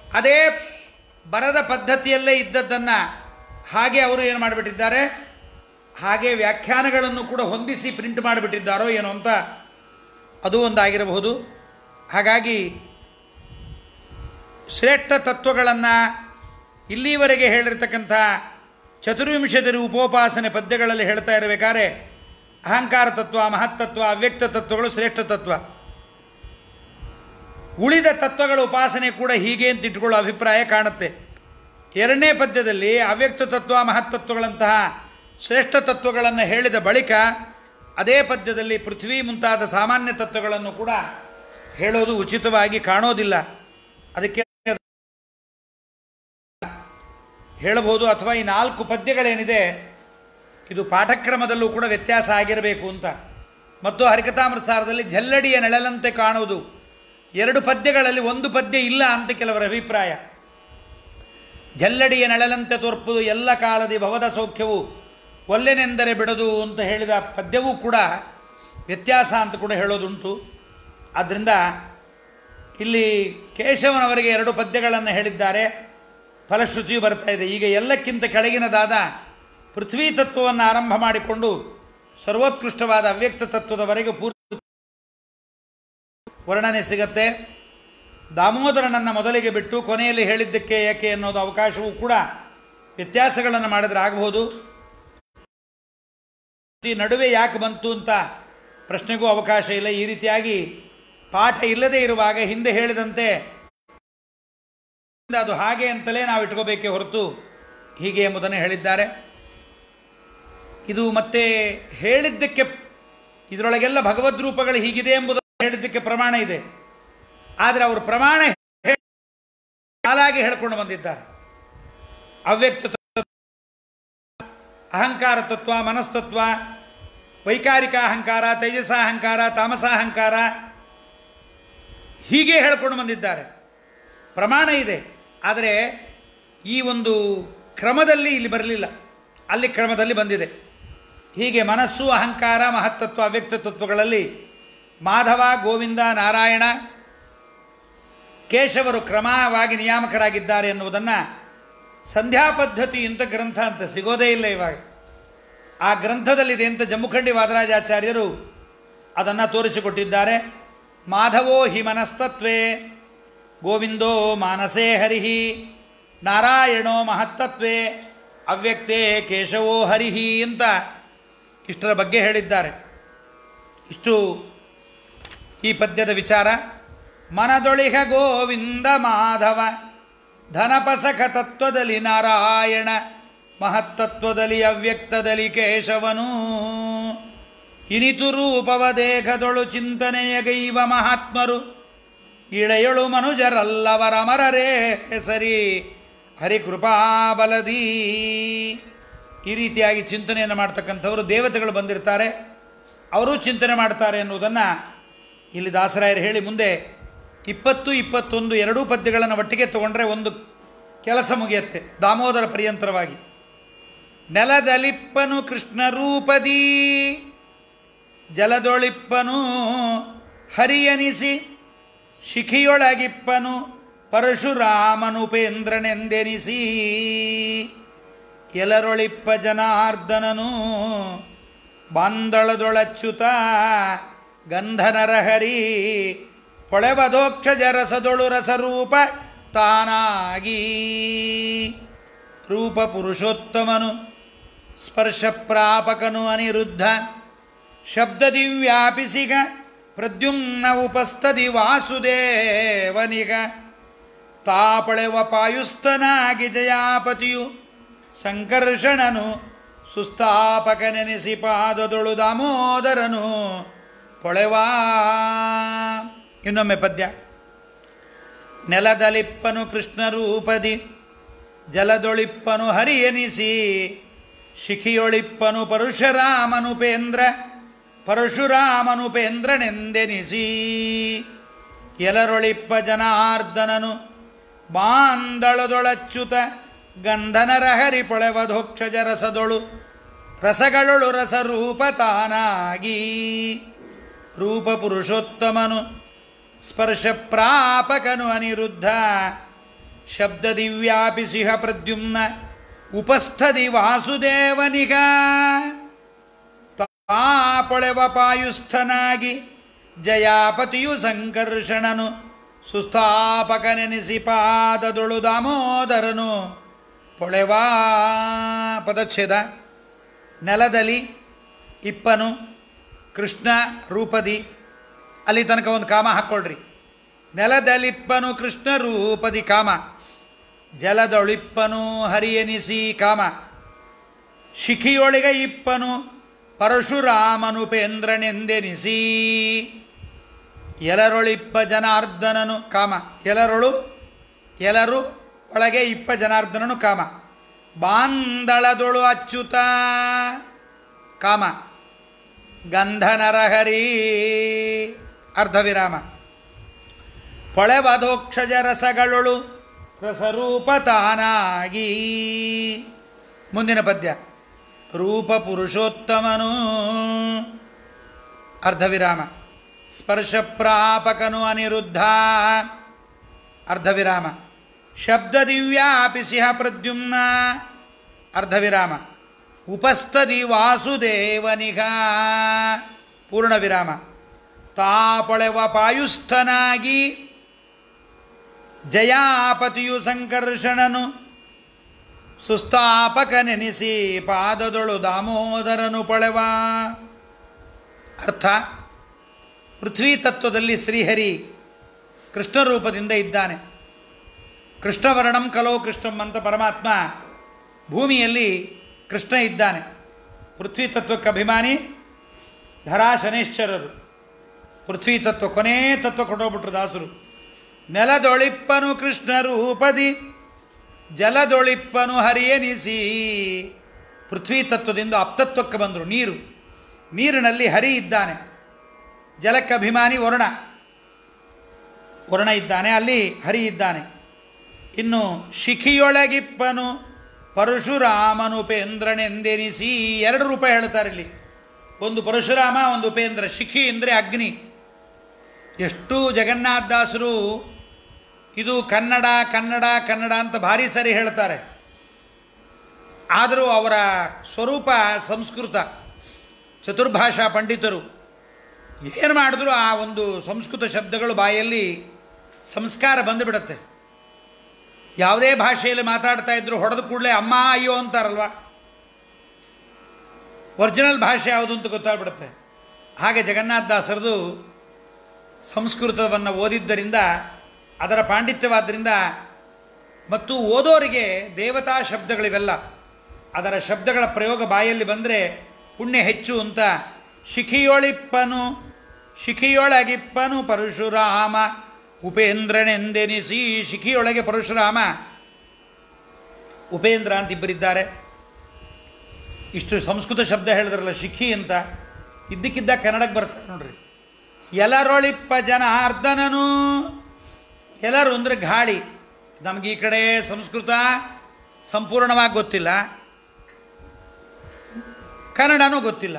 ಅದೇ ಬರದ ಪದ್ಧತಿಯಲ್ಲೇ ಇದ್ದದ್ದನ್ನು ಹಾಗೆ ಅವರು ಏನು ಮಾಡಿಬಿಟ್ಟಿದ್ದಾರೆ, ಹಾಗೆ ವ್ಯಾಖ್ಯಾನಗಳನ್ನು ಕೂಡ ಹೊಂದಿಸಿ ಪ್ರಿಂಟ್ ಮಾಡಿಬಿಟ್ಟಿದ್ದಾರೋ ಏನೋ ಅಂತ ಅದು ಒಂದಾಗಿರಬಹುದು. ಹಾಗಾಗಿ ಶ್ರೇಷ್ಠ ತತ್ವಗಳನ್ನು ಇಲ್ಲಿವರೆಗೆ ಹೇಳಿರ್ತಕ್ಕಂಥ ಚತುರ್ವಿಂಶತಿ ಉಪೋಪಾಸನೆ ಪದ್ಯಗಳಲ್ಲಿ ಹೇಳ್ತಾ ಇರಬೇಕಾದ್ರೆ ಅಹಂಕಾರ ತತ್ವ, ಮಹತ್ತತ್ವ, ಅವ್ಯಕ್ತ ತತ್ವಗಳು ಶ್ರೇಷ್ಠ ತತ್ವ. ಉಳಿದ ತತ್ವಗಳ ಉಪಾಸನೆ ಕೂಡ ಹೀಗೆ ಅಂತ ಇಟ್ಕೊಳ್ಳೋ ಅಭಿಪ್ರಾಯ ಕಾಣುತ್ತೆ. ಎರಡನೇ ಪದ್ಯದಲ್ಲಿ ಅವ್ಯಕ್ತ ತತ್ವ, ಮಹತ್ತತ್ವಗಳಂತಹ ಶ್ರೇಷ್ಠ ತತ್ವಗಳನ್ನು ಹೇಳಿದ ಬಳಿಕ ಅದೇ ಪದ್ಯದಲ್ಲಿ ಪೃಥ್ವಿ ಮುಂತಾದ ಸಾಮಾನ್ಯ ತತ್ವಗಳನ್ನು ಕೂಡ ಹೇಳೋದು ಉಚಿತವಾಗಿ ಕಾಣೋದಿಲ್ಲ. ಅದಕ್ಕೆ ಹೇಳಬಹುದು, ಅಥವಾ ಈ 4 ಪದ್ಯಗಳೇನಿದೆ ಇದು ಪಾಠಕ್ರಮದಲ್ಲೂ ಕೂಡ ವ್ಯತ್ಯಾಸ ಆಗಿರಬೇಕು ಅಂತ. ಮತ್ತು ಹರಿಕಥಾಮೃತ ಸಾರದಲ್ಲಿ ಜಲ್ಲಡಿಯ ನೆಳಲಂತೆ ಕಾಣುವುದು, 2 ಪದ್ಯಗಳಲ್ಲಿ 1 ಪದ್ಯ ಇಲ್ಲ ಅಂತ ಕೆಲವರ ಅಭಿಪ್ರಾಯ. ಜಲ್ಲಡಿಯ ನೆಳಲಂತೆ ತೋರ್ಪುದು ಎಲ್ಲ ಕಾಲದಿ ಭವದ ಸೌಖ್ಯವು ಒಲ್ಲೆನೆಂದರೆ ಬಿಡದು ಅಂತ ಹೇಳಿದ ಪದ್ಯವೂ ಕೂಡ ವ್ಯತ್ಯಾಸ ಅಂತ ಕೂಡ ಹೇಳೋದುಂಟು. ಆದ್ದರಿಂದ ಇಲ್ಲಿ ಕೇಶವನವರಿಗೆ 2 ಪದ್ಯಗಳನ್ನು ಹೇಳಿದ್ದಾರೆ, ಫಲಶ್ರುತಿಯು ಬರ್ತಾ ಇದೆ. ಈಗ ಎಲ್ಲಕ್ಕಿಂತ ಕೆಳಗಿನದಾದ ಪೃಥ್ವಿ ತತ್ವವನ್ನು ಆರಂಭ ಮಾಡಿಕೊಂಡು ಸರ್ವೋತ್ಕೃಷ್ಟವಾದ ಅವ್ಯಕ್ತ ತತ್ವದವರೆಗೆ ಪೂರ್ತಿ ವರ್ಣನೆ ಸಿಗತ್ತೆ. ದಾಮೋದರನನ್ನು ಮೊದಲಿಗೆ ಬಿಟ್ಟು ಕೊನೆಯಲ್ಲಿ ಹೇಳಿದ್ದಕ್ಕೆ ಏಕೆ ಅನ್ನೋದು ಅವಕಾಶವೂ ಕೂಡ ವ್ಯತ್ಯಾಸಗಳನ್ನು ಮಾಡಿದ್ರೆ ಆಗಬಹುದು. ನಡುವೆ ಯಾಕೆ ಬಂತು ಅಂತ ಪ್ರಶ್ನೆಗೂ ಅವಕಾಶ ಇಲ್ಲ. ಈ ರೀತಿಯಾಗಿ ಪಾಠ ಇಲ್ಲದೆ ಇರುವಾಗ ಹಿಂದೆ ಹೇಳಿದಂತೆ ಅದು ಹಾಗೆ ಅಂತಲೇ ನಾವು ಇಟ್ಕೋಬೇಕೇ ಹೊರತು ಹೀಗೆ ಎಂಬುದನ್ನು ಹೇಳಿದ್ದಾರೆ. ಇದು ಮತ್ತೆ ಹೇಳಿದ್ದಕ್ಕೆ ಇದರೊಳಗೆಲ್ಲ ಭಗವದ್ ರೂಪಗಳು ಹೀಗಿದೆ ಎಂಬುದನ್ನು ಹೇಳಿದ್ದಕ್ಕೆ ಪ್ರಮಾಣ ಇದೆ. ಆದರೆ ಅವರು ಪ್ರಮಾಣ ಹಾಲಾಗಿ ಹೇಳ್ಕೊಂಡು ಬಂದಿದ್ದಾರೆ. ಅವ್ಯಕ್ತ ತತ್ವ, ಅಹಂಕಾರ ತತ್ವ, ಮನಸ್ತತ್ವ, ವೈಕಾರಿಕ ಅಹಂಕಾರ, ತೇಜಸ ಅಹಂಕಾರ, ತಾಮಸ ಅಹಂಕಾರ ಹೀಗೆ ಹೇಳ್ಕೊಂಡು ಬಂದಿದ್ದಾರೆ. ಪ್ರಮಾಣ ಇದೆ, ಆದರೆ ಈ ಒಂದು ಕ್ರಮದಲ್ಲಿ ಇಲ್ಲಿ ಬರಲಿಲ್ಲ, ಅಲ್ಲಿ ಕ್ರಮದಲ್ಲಿ ಬಂದಿದೆ. ಹೀಗೆ ಮನಸ್ಸು, ಅಹಂಕಾರ, ಮಹತ್ತತ್ವ, ಅವ್ಯಕ್ತ ತತ್ವಗಳಲ್ಲಿ ಮಾಧವ, ಗೋವಿಂದ, ನಾರಾಯಣ, ಕೇಶವರು ಕ್ರಮವಾಗಿ ನಿಯಾಮಕರಾಗಿದ್ದಾರೆ ಎನ್ನುವುದನ್ನು ಸಂಧ್ಯಾ ಪದ್ಧತಿ ಅಂತ ಗ್ರಂಥ ಅಂತ ಸಿಗೋದೇ ಇಲ್ಲ ಇವಾಗ. ಆ ಗ್ರಂಥದಲ್ಲಿದೆ ಅಂತ ಜಮ್ಮುಖಂಡಿ ವಾದರಾಜಾಚಾರ್ಯರು ಅದನ್ನು ತೋರಿಸಿಕೊಟ್ಟಿದ್ದಾರೆ. ಮಾಧವೋ ಹಿ ಮನಸ್ತತ್ವೇ, ಗೋವಿಂದೋ ಮಾನಸೇ ಹರಿಹಿ, ನಾರಾಯಣೋ ಮಹತ್ತತ್ವೇ, ಅವ್ಯಕ್ತೇ ಕೇಶವೋ ಹರಿಹಿ ಅಂತ ಇಷ್ಟರ ಬಗ್ಗೆ ಹೇಳಿದ್ದಾರೆ. ಇಷ್ಟು ಈ ಪದ್ಯದ ವಿಚಾರ. ಮನದೊಳಿಹ ಗೋವಿಂದ ಮಾಧವ, ಧನಪಸಖ ತತ್ವದಲ್ಲಿ ನಾರಾಯಣ, ಮಹತ್ತತ್ವದಲ್ಲಿ ಅವ್ಯಕ್ತದಲ್ಲಿ ಕೇಶವನು, ಇನಿತು ರೂಪವ ದೇಹದೊಳು ಚಿಂತನೆಯ ಗೈವ ಮಹಾತ್ಮರು, ಇಳೆಯಳು ಮನುಜರಲ್ಲವರ ಮರರೇ ಸರಿ ಹರಿಕೃಪಾಬಲದೀ. ಈ ರೀತಿಯಾಗಿ ಚಿಂತನೆಯನ್ನು ಮಾಡ್ತಕ್ಕಂಥವರು ದೇವತೆಗಳು ಬಂದಿರ್ತಾರೆ, ಅವರೂ ಚಿಂತನೆ ಮಾಡ್ತಾರೆ ಎನ್ನುವುದನ್ನು ಇಲ್ಲಿ ದಾಸರಾಯರು ಹೇಳಿ ಮುಂದೆ 20, 21 ಎರಡೂ ಪದ್ಯಗಳನ್ನು ಒಟ್ಟಿಗೆ ತಗೊಂಡ್ರೆ ಒಂದು ಕೆಲಸ ಮುಗಿಯುತ್ತೆ ದಾಮೋದರ ಪರ್ಯಂತರವಾಗಿ. ನೆಲದಲಿಪ್ಪನು ಕೃಷ್ಣ ರೂಪದೀ, ಜಲದೊಳಿಪ್ಪನು ಹರಿಯನಿಸಿ, ಶಿಖಿಯೊಳಗಿಪ್ಪನು ಪರಶುರಾಮನುಪೇಂದ್ರನೆಂದೆನಿಸಿ, ಎಲರೊಳಿಪ್ಪ ಜನಾರ್ದನನು, ಬಾಂದಳದೊಳಚ್ಯುತ ಗಂಧನರಹರಿ, ಪೊಳೆವದೋಕ್ಷಜ ರಸದೊಳು ರಸರೂಪ ತಾನಾಗಿ, ರೂಪ ಪುರುಷೋತ್ತಮನು ಸ್ಪರ್ಶ ಪ್ರಾಪಕನು ಅನಿರುದ್ಧ, ಶಬ್ದದಿ ವ್ಯಾಪಿಸಿಗ ಪ್ರದ್ಯುಮ್ನ ಉಪಸ್ಥದಿ ವಾಸುದೇವನಿಗ, ತಾಪಳೆವ ಪಾಯುಸ್ತನಾಗಿ ಜಯಾಪತಿಯು ಸಂಕರ್ಷಣನು, ಸುಸ್ಥಾಪಕನೆನಿಸಿ ಪಾದದೊಳು ದಾಮೋದರನು ಪೊಳೆವಾ. ಇನ್ನೊಮ್ಮೆ ಪದ್ಯ. ನೆಲದಲಿಪ್ಪನು ಕೃಷ್ಣ ರೂಪದಿ, ಜಲದೊಳಿಪ್ಪನು ಹರಿಯನಿಸಿ, ಶಿಖಿಯೊಳಿಪ್ಪನು ಪರಶುರಾಮನುಪೇಂದ್ರನೆಂದೆನಿಸಿ, ಎಲರೊಳಿಪ್ಪ ಜನಾರ್ದನನು, ಬಾಂದಳದೊಳಚ್ಯುತ ಗಂಧನರಹರಿ, ಪೊಳೆವಧೋಕ್ಷಜ ರಸದೊಳು ರಸಗಳೊಳು ರಸರೂಪ ತಾನಾಗಿ, ರೂಪ ಪುರುಷೋತ್ತಮನು ಸ್ಪರ್ಶ ಪ್ರಾಪಕನು ಅನಿರುದ್ಧ, ಶಬ್ದದಿ ವ್ಯಾಪಿಸಿಹ ಪ್ರದ್ಯುಮ್ನ ಉಪಸ್ಥದಿ ವಾಸುದೇವನಿಗ, ತಾಪೊಳೆವ ಪಾಯುಸ್ಥನಾಗಿ ಜಯಾಪತಿಯು ಸಂಕರ್ಷಣನು, ಸುಸ್ಥಾಪಕನೆನಿಸಿ ಪಾದದೊಳು ದಾಮೋದರನು ಪೊಳೆವಾ. ಪದಚ್ಛೇದ. ನೆಲದಲ್ಲಿ ಇಪ್ಪನು ಕೃಷ್ಣ ರೂಪದಿ, ಅಲ್ಲಿ ತನಕ ಒಂದು ಕಾಮ ಹಾಕ್ಕೊಳ್ರಿ. ನೆಲದಲಿಪ್ಪನು ಕೃಷ್ಣ ರೂಪದಿ ಕಾಮ, ಜಲದೊಳಿಪ್ಪನು ಹರಿಯನಿಸಿ ಕಾಮ, ಶಿಖಿಯೊಳಗ ಇಪ್ಪನು ಪರಶುರಾಮನುಪೇಂದ್ರನೆಂದೆನಿಸಿ, ಎಲರೊಳಿಪ್ಪ ಜನಾರ್ದನನು ಕಾಮ, ಎಲರು ಒಳಗೆ ಇಪ್ಪ ಜನಾರ್ದನನು ಕಾಮ, ಬಾಂದಳದೊಳು ಅಚ್ಯುತ ಕಾಮ, ಗಂಧನರಹರಿ ಅರ್ಧವಿರಾಮ, ಪೊಳೆವಧೋಕ್ಷಜ ರಸಗಳೊಳು ರಸರೂಪ ತಾನಾಗಿ. ಮುಂದಿನ ಪದ್ಯ. ರೂಪ ಪುರುಷೋತ್ತಮನು ಅರ್ಧವಿರಾಮ, ಸ್ಪರ್ಶ ಪ್ರಾಪಕನು ಅನಿರುದ್ಧ ಅರ್ಧವಿರಾಮ, ಶಬ್ದದಿ ವ್ಯಾಪಿಸಿಹ ಪ್ರದ್ಯುಮ್ನ ಅರ್ಧವಿರಾಮ, ಉಪಸ್ಥದಿ ವಾಸುದೇವನಿಗ ಪೂರ್ಣವಿರಾಮ, ತಾಪೊಳೆವ ಪಾಯುಸ್ಥನಾಗಿ ಜಯಾಪತಿಯು ಸಂಕರ್ಷಣನು, ಸುಸ್ಥಾಪಕನೆನಿಸಿ ಪಾದದೊಳು ದಾಮೋದರನು ಪೊಳೆವ. ಅರ್ಥ: ಪೃಥ್ವಿ ತತ್ವದಲ್ಲಿ ಶ್ರೀಹರಿ ಕೃಷ್ಣ ರೂಪದಿಂದ ಇದ್ದಾನೆ. ಕೃಷ್ಣವರ್ಣಂ ಕಲೋ ಕೃಷ್ಣಂ ಅಂತ ಪರಮಾತ್ಮ ಭೂಮಿಯಲ್ಲಿ ಕೃಷ್ಣ ಇದ್ದಾನೆ. ಪೃಥ್ವಿ ತತ್ವಕ್ಕೆ ಅಭಿಮಾನಿ ಧರಾ ಶನೇಶ್ವರರು. ಪೃಥ್ವಿ ತತ್ವ ಕೊನೇ ತತ್ವ ಕೊಟ್ಟೋಗ್ಬಿಟ್ರು ದಾಸರು. ನೆಲದೊಳಿಪ್ಪನು ಕೃಷ್ಣ ರೂಪದಿ, ಜಲದೊಳಿಪ್ಪನು ಹರಿಯನಿಸಿ. ಪೃಥ್ವಿ ತತ್ವದಿಂದ ಅಪ್ತತ್ವಕ್ಕೆ ಬಂದರು. ನೀರಿನಲ್ಲಿ ಹರಿ ಇದ್ದಾನೆ. ಜಲಕ್ಕೆ ಅಭಿಮಾನಿ ವರುಣ ಇದ್ದಾನೆ, ಅಲ್ಲಿ ಹರಿ ಇದ್ದಾನೆ. ಇನ್ನು ಶಿಖಿಯೊಳಗಿಪ್ಪನು ಪರಶುರಾಮನುಪೇಂದ್ರನೆಂದೆನಿಸಿ. ಎರಡು ರೂಪ ಹೇಳ್ತಾರೆ ಇಲ್ಲಿ, ಒಂದು ಪರಶುರಾಮ, ಒಂದು ಉಪೇಂದ್ರ. ಶಿಖಿ ಅಂದರೆ ಅಗ್ನಿ. ಎಷ್ಟು ಜಗನ್ನಾಥದಾಸರು ಇದು ಕನ್ನಡ ಕನ್ನಡ ಕನ್ನಡ ಅಂತ ಭಾರಿ ಸರಿ ಹೇಳ್ತಾರೆ, ಆದರೂ ಅವರ ಸ್ವರೂಪ ಸಂಸ್ಕೃತ. ಚತುರ್ಭಾಷಾ ಪಂಡಿತರು ಏನು ಮಾಡಿದ್ರು ಆ ಒಂದು ಸಂಸ್ಕೃತ ಶಬ್ದಗಳು ಬಾಯಲ್ಲಿ ಸಂಸ್ಕಾರ ಬಂದುಬಿಡುತ್ತೆ. ಯಾವುದೇ ಭಾಷೆಯಲ್ಲಿ ಮಾತಾಡ್ತಾ ಇದ್ರು ಹೊಡೆದ ಕೂಡಲೇ ಅಮ್ಮ ಅಯ್ಯೋ ಅಂತಾರಲ್ವ, ಒರಿಜಿನಲ್ ಭಾಷೆ ಯಾವುದು ಅಂತ ಗೊತ್ತಾಗ್ಬಿಡುತ್ತೆ. ಹಾಗೆ ಜಗನ್ನಾಥದಾಸರದು ಸಂಸ್ಕೃತವನ್ನು ಓದಿದ್ದರಿಂದ, ಅದರ ಪಾಂಡಿತ್ಯವಾದ್ದರಿಂದ, ಮತ್ತು ಓದೋರಿಗೆ ದೇವತಾ ಶಬ್ದಗಳಿವೆಲ್ಲ, ಅದರ ಶಬ್ದಗಳ ಪ್ರಯೋಗ ಬಾಯಲ್ಲಿ ಬಂದರೆ ಪುಣ್ಯ ಹೆಚ್ಚು ಅಂತ ಶಿಖಿಯೊಳಗಿಪ್ಪನು ಪರಶುರಾಮ ಉಪೇಂದ್ರನೆಂದೆನಿಸಿ. ಶಿಖಿಯೊಳಗೆ ಪರಶುರಾಮ, ಉಪೇಂದ್ರ ಅಂತ ಇಬ್ಬರಿದ್ದಾರೆ. ಇಷ್ಟು ಸಂಸ್ಕೃತ ಶಬ್ದ ಹೇಳಿದ್ರಲ್ಲ ಶಿಖಿ ಅಂತ, ಇದ್ದಕ್ಕಿದ್ದ ಕನ್ನಡಕ್ಕೆ ಬರ್ತಾರೆ ನೋಡ್ರಿ. ಎಲರೊಳಿಪ್ಪ ಜನಾರ್ದನನು. ಎಲ್ಲರು ಅಂದರೆ ಗಾಳಿ. ನಮಗೆ ಈ ಕಡೆ ಸಂಸ್ಕೃತ ಸಂಪೂರ್ಣವಾಗಿ ಗೊತ್ತಿಲ್ಲ, ಕನ್ನಡನೂ ಗೊತ್ತಿಲ್ಲ.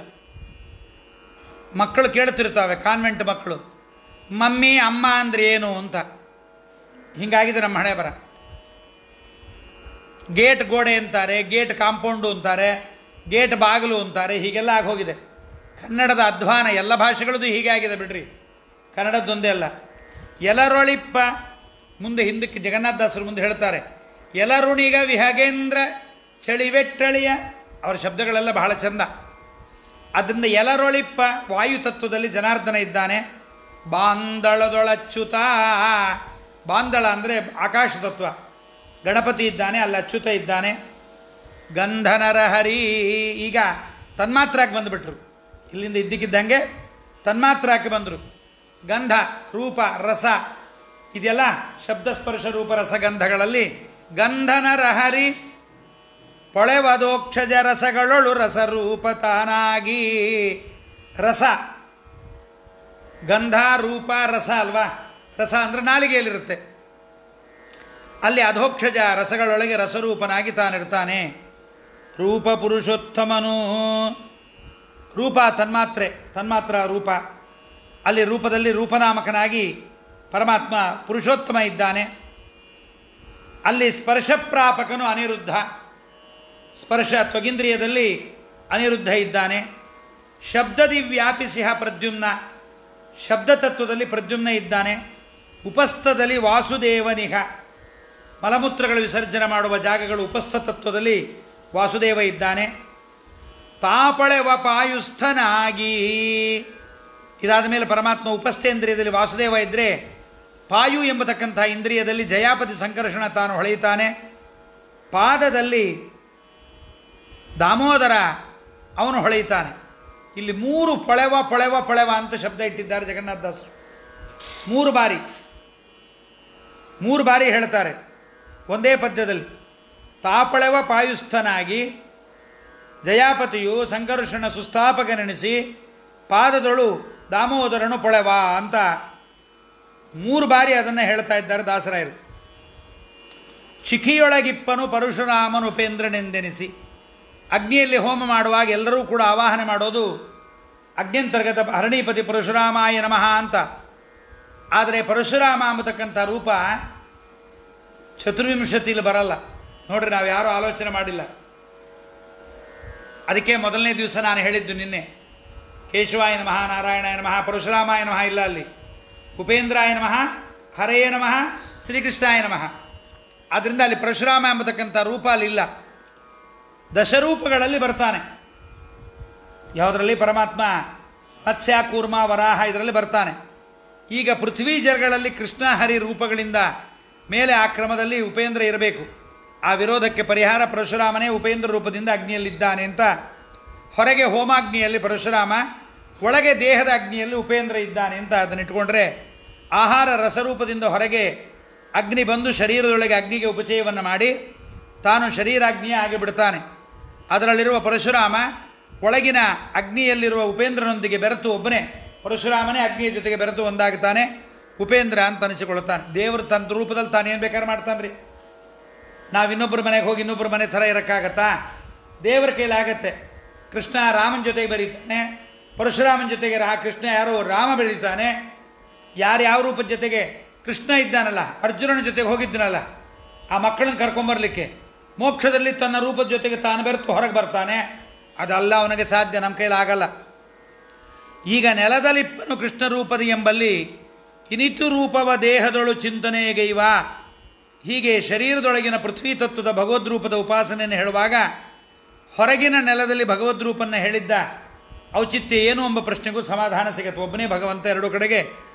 ಮಕ್ಕಳು ಕೇಳ್ತಿರ್ತಾವೆ, ಕಾನ್ವೆಂಟ್ ಮಕ್ಕಳು, ಮಮ್ಮಿ ಅಮ್ಮ ಅಂದರೆ ಏನು ಅಂತ. ಹೀಗಾಗಿದೆ ನಮ್ಮ ಹಣೆ ಬರ. ಗೇಟ್ ಗೋಡೆ ಅಂತಾರೆ, ಗೇಟ್ ಕಾಂಪೌಂಡು ಅಂತಾರೆ, ಗೇಟ್ ಬಾಗಿಲು ಅಂತಾರೆ, ಹೀಗೆಲ್ಲ ಆಗೋಗಿದೆ. ಕನ್ನಡದ ಅಧ್ವಾನ ಎಲ್ಲ ಭಾಷೆಗಳದ್ದು ಹೀಗೆ ಆಗಿದೆ ಬಿಡ್ರಿ, ಕನ್ನಡದ್ದೊಂದೇ ಅಲ್ಲ. ಎಲರೊಳಿಪ್ಪ, ಮುಂದೆ ಹಿಂದಕ್ಕೆ ಜಗನ್ನಾಥದಾಸರು ಮುಂದೆ ಹೇಳ್ತಾರೆ, ಎಲರುಣಿಗ ವಿಹಗೇಂದ್ರ ಚಳಿವೆಟ್ಟಳಿಯ. ಅವರ ಶಬ್ದಗಳೆಲ್ಲ ಬಹಳ ಚಂದ. ಅದರಿಂದ ಎಲರೊಳಿಪ್ಪ ವಾಯುತತ್ವದಲ್ಲಿ ಜನಾರ್ದನ ಇದ್ದಾನೆ. ಬಾಂದಳದೊಳಚ್ಯುತ, ಬಾಂದಳ ಅಂದರೆ ಆಕಾಶ ತತ್ವ, ಗಣಪತಿ ಇದ್ದಾನೆ, ಅಲ್ಲಿ ಅಚ್ಯುತ ಇದ್ದಾನೆ. ಗಂಧನರ ಹರಿ, ಈಗ ತನ್ಮಾತ್ರಾಕ್ಕೆ ಬಂದುಬಿಟ್ರು, ಇಲ್ಲಿಂದ ಇದ್ದಕ್ಕಿದ್ದಂಗೆ ತನ್ಮಾತ್ರಾಕ್ಕೆ ಬಂದರು. ಗಂಧ, ರೂಪ, ರಸ, ಇದೆಲ್ಲ ಶಬ್ದಸ್ಪರ್ಶ ರೂಪ ರಸಗಂಧಗಳಲ್ಲಿ ಗಂಧನರ ಹರಿ ಪೊಳೆವದೋಕ್ಷಜ ರಸಗಳೊಳು ರಸರೂಪ ತಾನಾಗಿ. ರಸ, ಗಂಧ, ರೂಪ, ರಸ ಅಲ್ವಾ? ರಸ ಅಂದರೆ ನಾಲಿಗೆಯಲ್ಲಿರುತ್ತೆ. ಅಲ್ಲಿ ಅಧೋಕ್ಷಜ ರಸಗಳೊಳಗೆ ರಸರೂಪನಾಗಿ ತಾನಿರ್ತಾನೆ. ರೂಪ ಪುರುಷೋತ್ತಮನು, ರೂಪ ತನ್ಮಾತ್ರೆ, ತನ್ಮಾತ್ರ ರೂಪ. ಅಲ್ಲಿ ರೂಪದಲ್ಲಿ ರೂಪನಾಮಕನಾಗಿ ಪರಮಾತ್ಮ ಪುರುಷೋತ್ತಮ ಇದ್ದಾನೆ. ಅಲ್ಲಿ ಸ್ಪರ್ಶಪ್ರಾಪಕನು ಅನಿರುದ್ಧ, ಸ್ಪರ್ಶ ತ್ವಗಿಂದ್ರಿಯದಲ್ಲಿ ಅನಿರುದ್ಧ ಇದ್ದಾನೆ. ಶಬ್ದದಿ ವ್ಯಾಪಿಸಿಹ ಪ್ರದ್ಯುಮ್ನ, ಶಬ್ದತತ್ವದಲ್ಲಿ ಪ್ರದ್ಯುಮ್ನ ಇದ್ದಾನೆ. ಉಪಸ್ಥದಲ್ಲಿ ವಾಸುದೇವನಿಹ, ಮಲಮೂತ್ರಗಳು ವಿಸರ್ಜನೆ ಮಾಡುವ ಜಾಗಗಳು ಉಪಸ್ಥ ತತ್ವದಲ್ಲಿ ವಾಸುದೇವ ಇದ್ದಾನೆ. ತಾಪಳೆವ ಪಾಯುಸ್ಥನಾಗಿ, ಇದಾದ ಮೇಲೆ ಪರಮಾತ್ಮ ಉಪಸ್ಥೇಂದ್ರಿಯದಲ್ಲಿ ವಾಸುದೇವ ಇದ್ದರೆ, ಪಾಯು ಎಂಬತಕ್ಕಂಥ ಇಂದ್ರಿಯದಲ್ಲಿ ಜಯಾಪತಿ ಸಂಕರ್ಷಣ ತಾನು ಹೊಳೆಯುತ್ತಾನೆ. ಪಾದದಲ್ಲಿ ದಾಮೋದರ ಅವನು ಹೊಳೆಯುತ್ತಾನೆ. ಇಲ್ಲಿ ಮೂರು ಪೊಳೆವ ಪೊಳೆವ ಪೊಳೆವ ಅಂತ ಶಬ್ದ ಇಟ್ಟಿದ್ದಾರೆ ಜಗನ್ನಾಥದಾಸರು. ಮೂರು ಬಾರಿ ಹೇಳ್ತಾರೆ ಒಂದೇ ಪದ್ಯದಲ್ಲಿ. ತಾಪಳೆವ ಪಾಯುಸ್ಥನಾಗಿ, ಜಯಾಪತಿಯು ಸಂಕರ್ಷಣ ಸುಸ್ಥಾಪಕನೆನಿಸಿ, ಪಾದದೊಳು ದಾಮೋದರನು ಪೊಳೆವ ಅಂತ 3 ಬಾರಿ ಅದನ್ನು ಹೇಳ್ತಾ ಇದ್ದಾರೆ ದಾಸರಾಯರು. ಶಿಖಿಯೊಳಗಿಪ್ಪನು ಪರಶುರಾಮನು ಉಪೇಂದ್ರನೆಂದೆನಿಸಿ. ಅಗ್ನಿಯಲ್ಲಿ ಹೋಮ ಮಾಡುವಾಗ ಎಲ್ಲರೂ ಕೂಡ ಆವಾಹನೆ ಮಾಡೋದು ಅಗ್ನ್ಯಂತರ್ಗತ ಹರಣೀಪತಿ ಪರಶುರಾಮಾಯ ನಮಃ ಅಂತ. ಆದರೆ ಪರಶುರಾಮ ಅಂಬತಕ್ಕಂಥ ರೂಪ ಚತುರ್ವಿಂಶತಿಲಿ ಬರಲ್ಲ ನೋಡ್ರಿ, ನಾವು ಯಾರೂ ಆಲೋಚನೆ ಮಾಡಿಲ್ಲ. ಅದಕ್ಕೆ ಮೊದಲನೇ ದಿವಸ ನಾನು ಹೇಳಿದ್ದು ನಿನ್ನೆ, ಕೇಶವಾಯ ನಮಃ, ನಾರಾಯಣಾಯ ನಮಃ, ಪರಶುರಾಮಾಯ ನಮಃ ಇಲ್ಲ. ಅಲ್ಲಿ ಉಪೇಂದ್ರಾಯ ನಮಃ, ಹರೆಯೇ ನಮಃ, ಶ್ರೀಕೃಷ್ಣಾಯ ನಮಃ. ಆದ್ದರಿಂದ ಅಲ್ಲಿ ಪರಶುರಾಮ ಎಂಬತಕ್ಕಂಥ ರೂಪ ಅಲ್ಲಿಲ್ಲ. ದಶರೂಪಗಳಲ್ಲಿ ಬರ್ತಾನೆ. ಯಾವುದರಲ್ಲಿ? ಪರಮಾತ್ಮ ಮತ್ಸ್ಯ, ಕೂರ್ಮ, ವರಾಹ ಇದರಲ್ಲಿ ಬರ್ತಾನೆ. ಈಗ ಪೃಥ್ವಿ ಜಲಗಳಲ್ಲಿ ಕೃಷ್ಣ ಹರಿ ರೂಪಗಳಿಂದ ಮೇಲೆ ಆ ಕ್ರಮದಲ್ಲಿ ಉಪೇಂದ್ರ ಇರಬೇಕು. ಆ ವಿರೋಧಕ್ಕೆ ಪರಿಹಾರ ಪರಶುರಾಮನೇ ಉಪೇಂದ್ರ ರೂಪದಿಂದ ಅಗ್ನಿಯಲ್ಲಿದ್ದಾನೆ ಅಂತ. ಹೊರಗೆ ಹೋಮಾಗ್ನಿಯಲ್ಲಿ ಪರಶುರಾಮ, ಒಳಗೆ ದೇಹದ ಅಗ್ನಿಯಲ್ಲಿ ಉಪೇಂದ್ರ ಇದ್ದಾನೆ ಅಂತ ಅದನ್ನಿಟ್ಕೊಂಡ್ರೆ, ಆಹಾರ ರಸರೂಪದಿಂದ ಹೊರಗೆ ಅಗ್ನಿ ಬಂದು ಶರೀರದೊಳಗೆ ಅಗ್ನಿಗೆ ಉಪಚಯವನ್ನು ಮಾಡಿ ತಾನು ಶರೀರಾಗ್ನಿಯೇ ಆಗಿಬಿಡ್ತಾನೆ. ಅದರಲ್ಲಿರುವ ಪರಶುರಾಮ ಒಳಗಿನ ಅಗ್ನಿಯಲ್ಲಿರುವ ಉಪೇಂದ್ರನೊಂದಿಗೆ ಬೆರೆತು ಒಬ್ಬನೇ ಪರಶುರಾಮನೇ ಅಗ್ನಿಯ ಜೊತೆಗೆ ಬೆರೆತು ಒಂದಾಗ್ತಾನೆ, ಉಪೇಂದ್ರ ಅಂತ ಅನಿಸಿಕೊಳ್ತಾನೆ. ದೇವರು ತನ್ನ ರೂಪದಲ್ಲಿ ತಾನೇನು ಬೇಕಾದ್ರೆ ಮಾಡ್ತಾನೆ ರೀ. ನಾವು ಇನ್ನೊಬ್ಬರ ಮನೆಗೆ ಹೋಗಿ ಇನ್ನೊಬ್ಬರ ಮನೆ ಥರ ಇರೋಕ್ಕಾಗತ್ತಾ? ದೇವರ ಕೈಲಾಗತ್ತೆ. ಕೃಷ್ಣ ರಾಮನ ಜೊತೆಗೆ ಬರೀತಾನೆ, ಪರಶುರಾಮನ ಜೊತೆಗೆ ಕೃಷ್ಣ ಯಾರೋ ರಾಮ ಬೆಳೀತಾನೆ. ಯಾವ ರೂಪದ ಜೊತೆಗೆ ಕೃಷ್ಣ ಇದ್ದಾನಲ್ಲ, ಅರ್ಜುನನ ಜೊತೆಗೆ ಹೋಗಿದ್ದನಲ್ಲ ಆ ಮಕ್ಕಳನ್ನ ಕರ್ಕೊಂಬರ್ಲಿಕ್ಕೆ, ಮೋಕ್ಷದಲ್ಲಿ ತನ್ನ ರೂಪದ ಜೊತೆಗೆ ತಾನು ಬೆರೆತು ಹೊರಗೆ ಬರ್ತಾನೆ. ಅದಲ್ಲ ಅವನಿಗೆ ಸಾಧ್ಯ, ನಮ್ಮ ಕೈಲಿ ಆಗಲ್ಲ. ಈಗ ನೆಲದಲ್ಲಿಪ್ಪನು ಕೃಷ್ಣ ರೂಪದ ಎಂಬಲ್ಲಿ ಇನಿತು ರೂಪವ ದೇಹದೊಳು ಚಿಂತನೆಗೈವ. ಹೀಗೆ ಶರೀರದೊಳಗಿನ ಪೃಥ್ವಿ ತತ್ವದ ಭಗವದ್ರೂಪದ ಉಪಾಸನೆಯನ್ನು ಹೇಳುವಾಗ ಹೊರಗಿನ ನೆಲದಲ್ಲಿ ಭಗವದ್ರೂಪನ್ನು ಹೇಳಿದ್ದ ಔಚಿತ್ಯ ಏನು ಎಂಬ ಪ್ರಶ್ನೆಗೂ ಸಮಾಧಾನ ಸಿಗತ್ತೆ. ಒಬ್ಬನೇ ಭಗವಂತ, ಎರಡು ಕಡೆಗೆ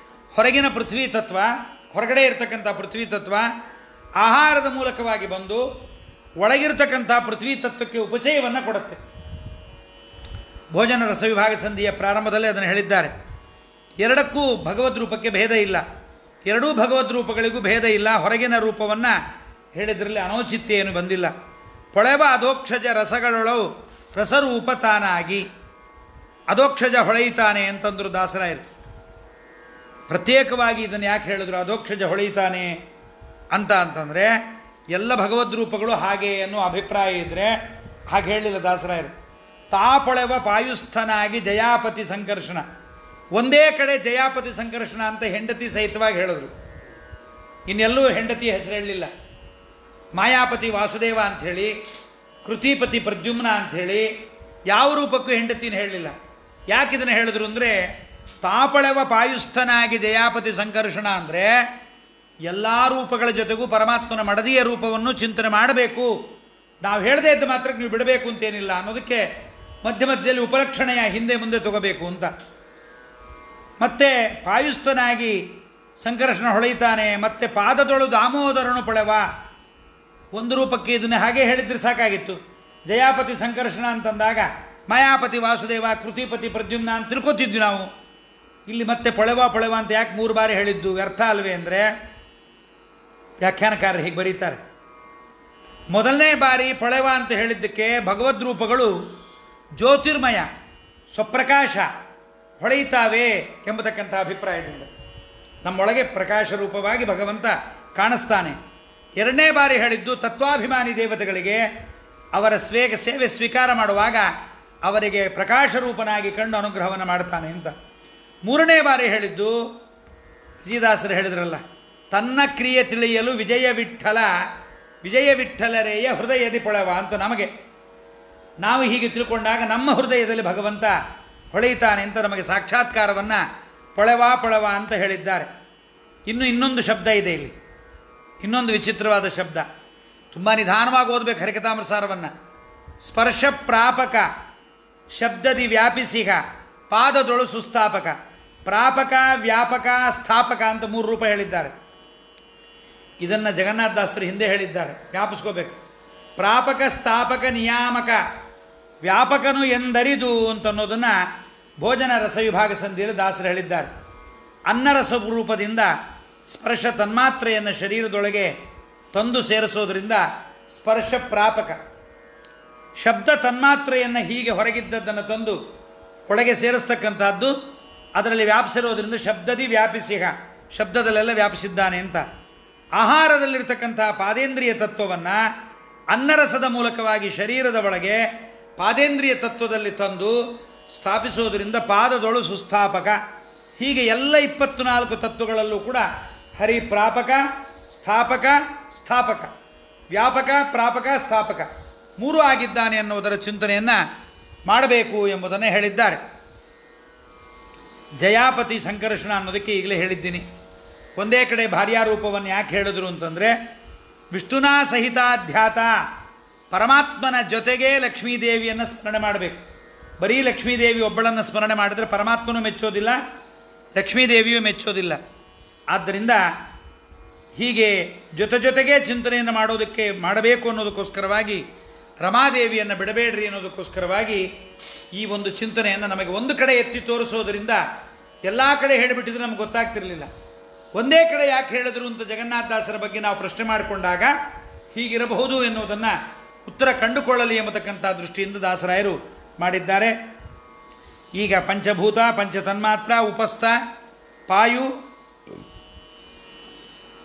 ಹೊರಗಿನ ಪೃಥ್ವಿ ತತ್ವ, ಹೊರಗಡೆ ಇರತಕ್ಕಂಥ ಪೃಥ್ವಿ ತತ್ವ ಆಹಾರದ ಮೂಲಕವಾಗಿ ಬಂದು ಒಳಗಿರ್ತಕ್ಕಂಥ ಪೃಥ್ವಿ ತತ್ವಕ್ಕೆ ಉಪಚಯವನ್ನು ಕೊಡುತ್ತೆ. ಭೋಜನ ರಸವಿಭಾಗ ಸಂಧಿಯ ಪ್ರಾರಂಭದಲ್ಲಿ ಅದನ್ನು ಹೇಳಿದ್ದಾರೆ. ಎರಡಕ್ಕೂ ಭಗವದ್ರೂಪಕ್ಕೆ ಭೇದ ಇಲ್ಲ, ಎರಡೂ ಭಗವದ್ರೂಪಗಳಿಗೂ ಭೇದ ಇಲ್ಲ. ಹೊರಗಿನ ರೂಪವನ್ನು ಹೇಳಿದ್ರಲ್ಲಿ ಅನೌಚಿತ್ಯ ಏನು ಬಂದಿಲ್ಲ. ಪೊಳೆವ ಅಧೋಕ್ಷಜ ರಸಗಳೊಳವು ರಸರೂಪ ತಾನಾಗಿ, ಅಧೋಕ್ಷಜ ಹೊಳೆಯುತ್ತಾನೆ ಅಂತಂದರು ದಾಸರಾಯರು. ಪ್ರತ್ಯೇಕವಾಗಿ ಇದನ್ನು ಯಾಕೆ ಹೇಳಿದ್ರು ಅಧೋಕ್ಷಜ ಹೊಳೆಯುತ್ತಾನೆ ಅಂತಂದರೆ ಎಲ್ಲ ಭಗವದ್ರೂಪಗಳು ಹಾಗೆ ಅನ್ನೋ ಅಭಿಪ್ರಾಯ ಇದ್ದರೆ ಹಾಗೆ ಹೇಳಿಲ್ಲ ದಾಸರಾಯರು. ತಾಪೊಳೆವ ಪಾಯುಸ್ಥನಾಗಿ ಜಯಾಪತಿ ಸಂಕರ್ಷಣ, ಒಂದೇ ಕಡೆ ಜಯಾಪತಿ ಸಂಕರ್ಷಣ ಅಂತ ಹೆಂಡತಿ ಸಹಿತವಾಗಿ ಹೇಳಿದ್ರು. ಇನ್ನೆಲ್ಲೂ ಹೆಂಡತಿ ಹೆಸರು ಹೇಳಲಿಲ್ಲ. ಮಾಯಾಪತಿ ವಾಸುದೇವ ಅಂಥೇಳಿ, ಕೃತಿಪತಿ ಪ್ರದ್ಯುಮ್ನ ಅಂಥೇಳಿ ಯಾವ ರೂಪಕ್ಕೂ ಹೆಂಡತಿನ ಹೇಳಲಿಲ್ಲ. ಯಾಕೆ ಇದನ್ನು ಹೇಳಿದ್ರು ಅಂದರೆ ತಾಪಳೆವ ಪಾಯುಸ್ಥನಾಗಿ ಜಯಾಪತಿ ಸಂಕರ್ಷಣ ಅಂದರೆ ಎಲ್ಲ ರೂಪಗಳ ಜೊತೆಗೂ ಪರಮಾತ್ಮನ ಮಡದಿಯ ರೂಪವನ್ನು ಚಿಂತನೆ ಮಾಡಬೇಕು. ನಾವು ಹೇಳದೇ ಇದ್ದ ಮಾತ್ರಕ್ಕೆ ನೀವು ಬಿಡಬೇಕು ಅಂತೇನಿಲ್ಲ ಅನ್ನೋದಕ್ಕೆ ಮಧ್ಯ ಮಧ್ಯದಲ್ಲಿ ಉಪಲಕ್ಷಣೆಯ ಹಿಂದೆ ಮುಂದೆ ತಗೋಬೇಕು ಅಂತ. ಮತ್ತೆ ಪಾಯುಸ್ಥನಾಗಿ ಸಂಕರ್ಷಣ ಹೊಳೆಯುತ್ತಾನೆ, ಮತ್ತೆ ಪಾದದೊಳು ದಾಮೋದರನು ಪಳೆವ. ಒಂದು ರೂಪಕ್ಕೆ ಇದನ್ನು ಹಾಗೆ ಹೇಳಿದ್ರೆ ಸಾಕಾಗಿತ್ತು. ಜಯಾಪತಿ ಸಂಕರ್ಷಣ ಅಂತಂದಾಗ ಮಾಯಾಪತಿ ವಾಸುದೇವ, ಕೃತಿಪತಿ ಪ್ರದ್ಯುಮ್ನ ಅಂತ ತಿಳ್ಕೊತಿದ್ವಿ ನಾವು. ಇಲ್ಲಿ ಮತ್ತೆ ಪೊಳೆವ ಅಂತ ಯಾಕೆ 3 ಬಾರಿ ಹೇಳಿದ್ದು ವ್ಯರ್ಥ ಅಲ್ವೇ ಅಂದರೆ ವ್ಯಾಖ್ಯಾನಕಾರರು ಹೀಗೆ ಬರೀತಾರೆ. ಮೊದಲನೇ ಬಾರಿ ಪೊಳೆವ ಅಂತ ಹೇಳಿದ್ದಕ್ಕೆ ಭಗವದ್ರೂಪಗಳು ಜ್ಯೋತಿರ್ಮಯ, ಸ್ವಪ್ರಕಾಶ, ಹೊಳೆಯುತ್ತಾವೆ ಎಂಬತಕ್ಕಂಥ ಅಭಿಪ್ರಾಯದಿಂದ ನಮ್ಮೊಳಗೆ ಪ್ರಕಾಶ ರೂಪವಾಗಿ ಭಗವಂತ ಕಾಣಿಸ್ತಾನೆ. ಎರಡನೇ ಬಾರಿ ಹೇಳಿದ್ದು ತತ್ವಾಭಿಮಾನಿ ದೇವತೆಗಳಿಗೆ ಅವರ ಸೇವೆ ಸ್ವೀಕಾರ ಮಾಡುವಾಗ ಅವರಿಗೆ ಪ್ರಕಾಶ ರೂಪನಾಗಿ ಕಂಡು ಅನುಗ್ರಹವನ್ನು ಮಾಡ್ತಾನೆ ಅಂತ. ಮೂರನೇ ಬಾರಿ ಹೇಳಿದ್ದು ವಿಜಯದಾಸರು ಹೇಳಿದ್ರಲ್ಲ, ತನ್ನ ಕ್ರಿಯೆ ತಿಳಿಯಲು ವಿಜಯ ವಿಠಲರೇಯ ಹೃದಯದಿ ಪೊಳೆವ ಅಂತ. ನಮಗೆ ನಾವು ಹೀಗೆ ತಿಳ್ಕೊಂಡಾಗ ನಮ್ಮ ಹೃದಯದಲ್ಲಿ ಭಗವಂತ ಹೊಳೆಯುತ್ತಾನೆ ಅಂತ ನಮಗೆ ಸಾಕ್ಷಾತ್ಕಾರವನ್ನು ಪೊಳೆವ ಅಂತ ಹೇಳಿದ್ದಾರೆ. ಇನ್ನೊಂದು ಶಬ್ದ ಇದೆ ಇಲ್ಲಿ, ಇನ್ನೊಂದು ವಿಚಿತ್ರವಾದ ಶಬ್ದ. ತುಂಬ ನಿಧಾನವಾಗಿ ಓದಬೇಕು ಹರಿಕಥಾಮೃತಸಾರವನ್ನು. ಸ್ಪರ್ಶ ಪ್ರಾಪಕ ಶಬ್ದದಿ ವ್ಯಾಪಿಸಿಗ ಪಾದದೊಳು ಸುಸ್ಥಾಪಕ. ಪ್ರಾಪಕ, ವ್ಯಾಪಕ, ಸ್ಥಾಪಕ ಅಂತ 3 ರೂಪ ಹೇಳಿದ್ದಾರೆ. ಇದನ್ನು ಜಗನ್ನಾಥದಾಸರು ಹಿಂದೆ ಹೇಳಿದ್ದಾರೆ, ವ್ಯಾಪಿಸ್ಕೋಬೇಕು. ಪ್ರಾಪಕ, ಸ್ಥಾಪಕ, ನಿಯಾಮಕ, ವ್ಯಾಪಕನು ಎಂದರಿದು ಅಂತನ್ನೋದನ್ನು ಭೋಜನ ರಸವಿಭಾಗ ಸಂಧಿಯಲ್ಲಿ ದಾಸರು ಹೇಳಿದ್ದಾರೆ. ಅನ್ನರಸ ರೂಪದಿಂದ ಸ್ಪರ್ಶ ತನ್ಮಾತ್ರೆಯನ್ನು ಶರೀರದೊಳಗೆ ತಂದು ಸೇರಿಸೋದ್ರಿಂದ ಸ್ಪರ್ಶ ಪ್ರಾಪಕ. ಶಬ್ದ ತನ್ಮಾತ್ರೆಯನ್ನು ಹೀಗೆ ಹೊರಗಿದ್ದದ್ದನ್ನು ತಂದು ಒಳಗೆ ಸೇರಿಸ್ತಕ್ಕಂಥದ್ದು, ಅದರಲ್ಲಿ ವ್ಯಾಪಿಸಿರೋದ್ರಿಂದ ಶಬ್ದದಿ ವ್ಯಾಪಿಸಿಗ, ಶಬ್ದದಲ್ಲೆಲ್ಲ ವ್ಯಾಪಿಸಿದ್ದಾನೆ ಅಂತ. ಆಹಾರದಲ್ಲಿರ್ತಕ್ಕಂಥ ಪಾದೇಂದ್ರಿಯ ತತ್ವವನ್ನು ಅನ್ನರಸದ ಮೂಲಕವಾಗಿ ಶರೀರದ ಒಳಗೆ ಪಾದೇಂದ್ರಿಯ ತತ್ವದಲ್ಲಿ ತಂದು ಸ್ಥಾಪಿಸೋದರಿಂದ ಪಾದದೊಳು ಸುಸ್ಥಾಪಕ. ಹೀಗೆ ಎಲ್ಲ 24 ತತ್ವಗಳಲ್ಲೂ ಕೂಡ ಹರಿ ಪ್ರಾಪಕ, ಸ್ಥಾಪಕ, ಸ್ಥಾಪಕ, ವ್ಯಾಪಕ, ಪ್ರಾಪಕ, ಸ್ಥಾಪಕ 3 ಆಗಿದ್ದಾನೆ ಅನ್ನುವುದರ ಚಿಂತನೆಯನ್ನು ಮಾಡಬೇಕು ಎಂಬುದನ್ನು ಹೇಳಿದ್ದಾರೆ. ಜಯಾಪತಿ ಸಂಕರ್ಷಣ ಅನ್ನೋದಕ್ಕೆ ಈಗಲೇ ಹೇಳಿದ್ದೀನಿ. ಒಂದೇ ಕಡೆ ಭಾರ್ಯಾರೂಪವನ್ನು ಯಾಕೆ ಹೇಳಿದ್ರು ಅಂತಂದರೆ ವಿಷ್ಣುನಾ ಸಹಿತಾಧ್ಯಾತ, ಪರಮಾತ್ಮನ ಜೊತೆಗೇ ಲಕ್ಷ್ಮೀದೇವಿಯನ್ನು ಸ್ಮರಣೆ ಮಾಡಬೇಕು. ಬರೀ ಲಕ್ಷ್ಮೀದೇವಿ ಒಬ್ಬಳನ್ನು ಸ್ಮರಣೆ ಮಾಡಿದರೆ ಪರಮಾತ್ಮನೂ ಮೆಚ್ಚೋದಿಲ್ಲ, ಲಕ್ಷ್ಮೀದೇವಿಯೂ ಮೆಚ್ಚೋದಿಲ್ಲ. ಆದ್ದರಿಂದ ಹೀಗೆ ಜೊತೆಗೆ ಚಿಂತನೆಯನ್ನು ಮಾಡಬೇಕು ಅನ್ನೋದಕ್ಕೋಸ್ಕರವಾಗಿ, ರಮಾದೇವಿಯನ್ನು ಬಿಡಬೇಡ್ರಿ ಅನ್ನೋದಕ್ಕೋಸ್ಕರವಾಗಿ ಈ ಒಂದು ಚಿಂತನೆಯನ್ನು ನಮಗೆ ಒಂದು ಕಡೆ ಎತ್ತಿ ತೋರಿಸೋದರಿಂದ ಎಲ್ಲ ಕಡೆ ಹೇಳಿಬಿಟ್ಟಿದ್ರೆ ನಮ್ಗೆ ಗೊತ್ತಾಗ್ತಿರಲಿಲ್ಲ. ಒಂದೇ ಕಡೆ ಯಾಕೆ ಹೇಳಿದ್ರು ಅಂತ ಜಗನ್ನಾಥದಾಸರ ಬಗ್ಗೆ ನಾವು ಪ್ರಶ್ನೆ ಮಾಡಿಕೊಂಡಾಗ ಹೀಗಿರಬಹುದು ಎನ್ನುವುದನ್ನು ಉತ್ತರ ಕಂಡುಕೊಳ್ಳಲಿ ಎಂಬತಕ್ಕಂಥ ದೃಷ್ಟಿಯಿಂದ ದಾಸರಾಯರು ಮಾಡಿದ್ದಾರೆ. ಈಗ ಪಂಚಭೂತ, ಪಂಚತನ್ಮಾತ್ರ, ಉಪಸ್ಥ, ಪಾಯು,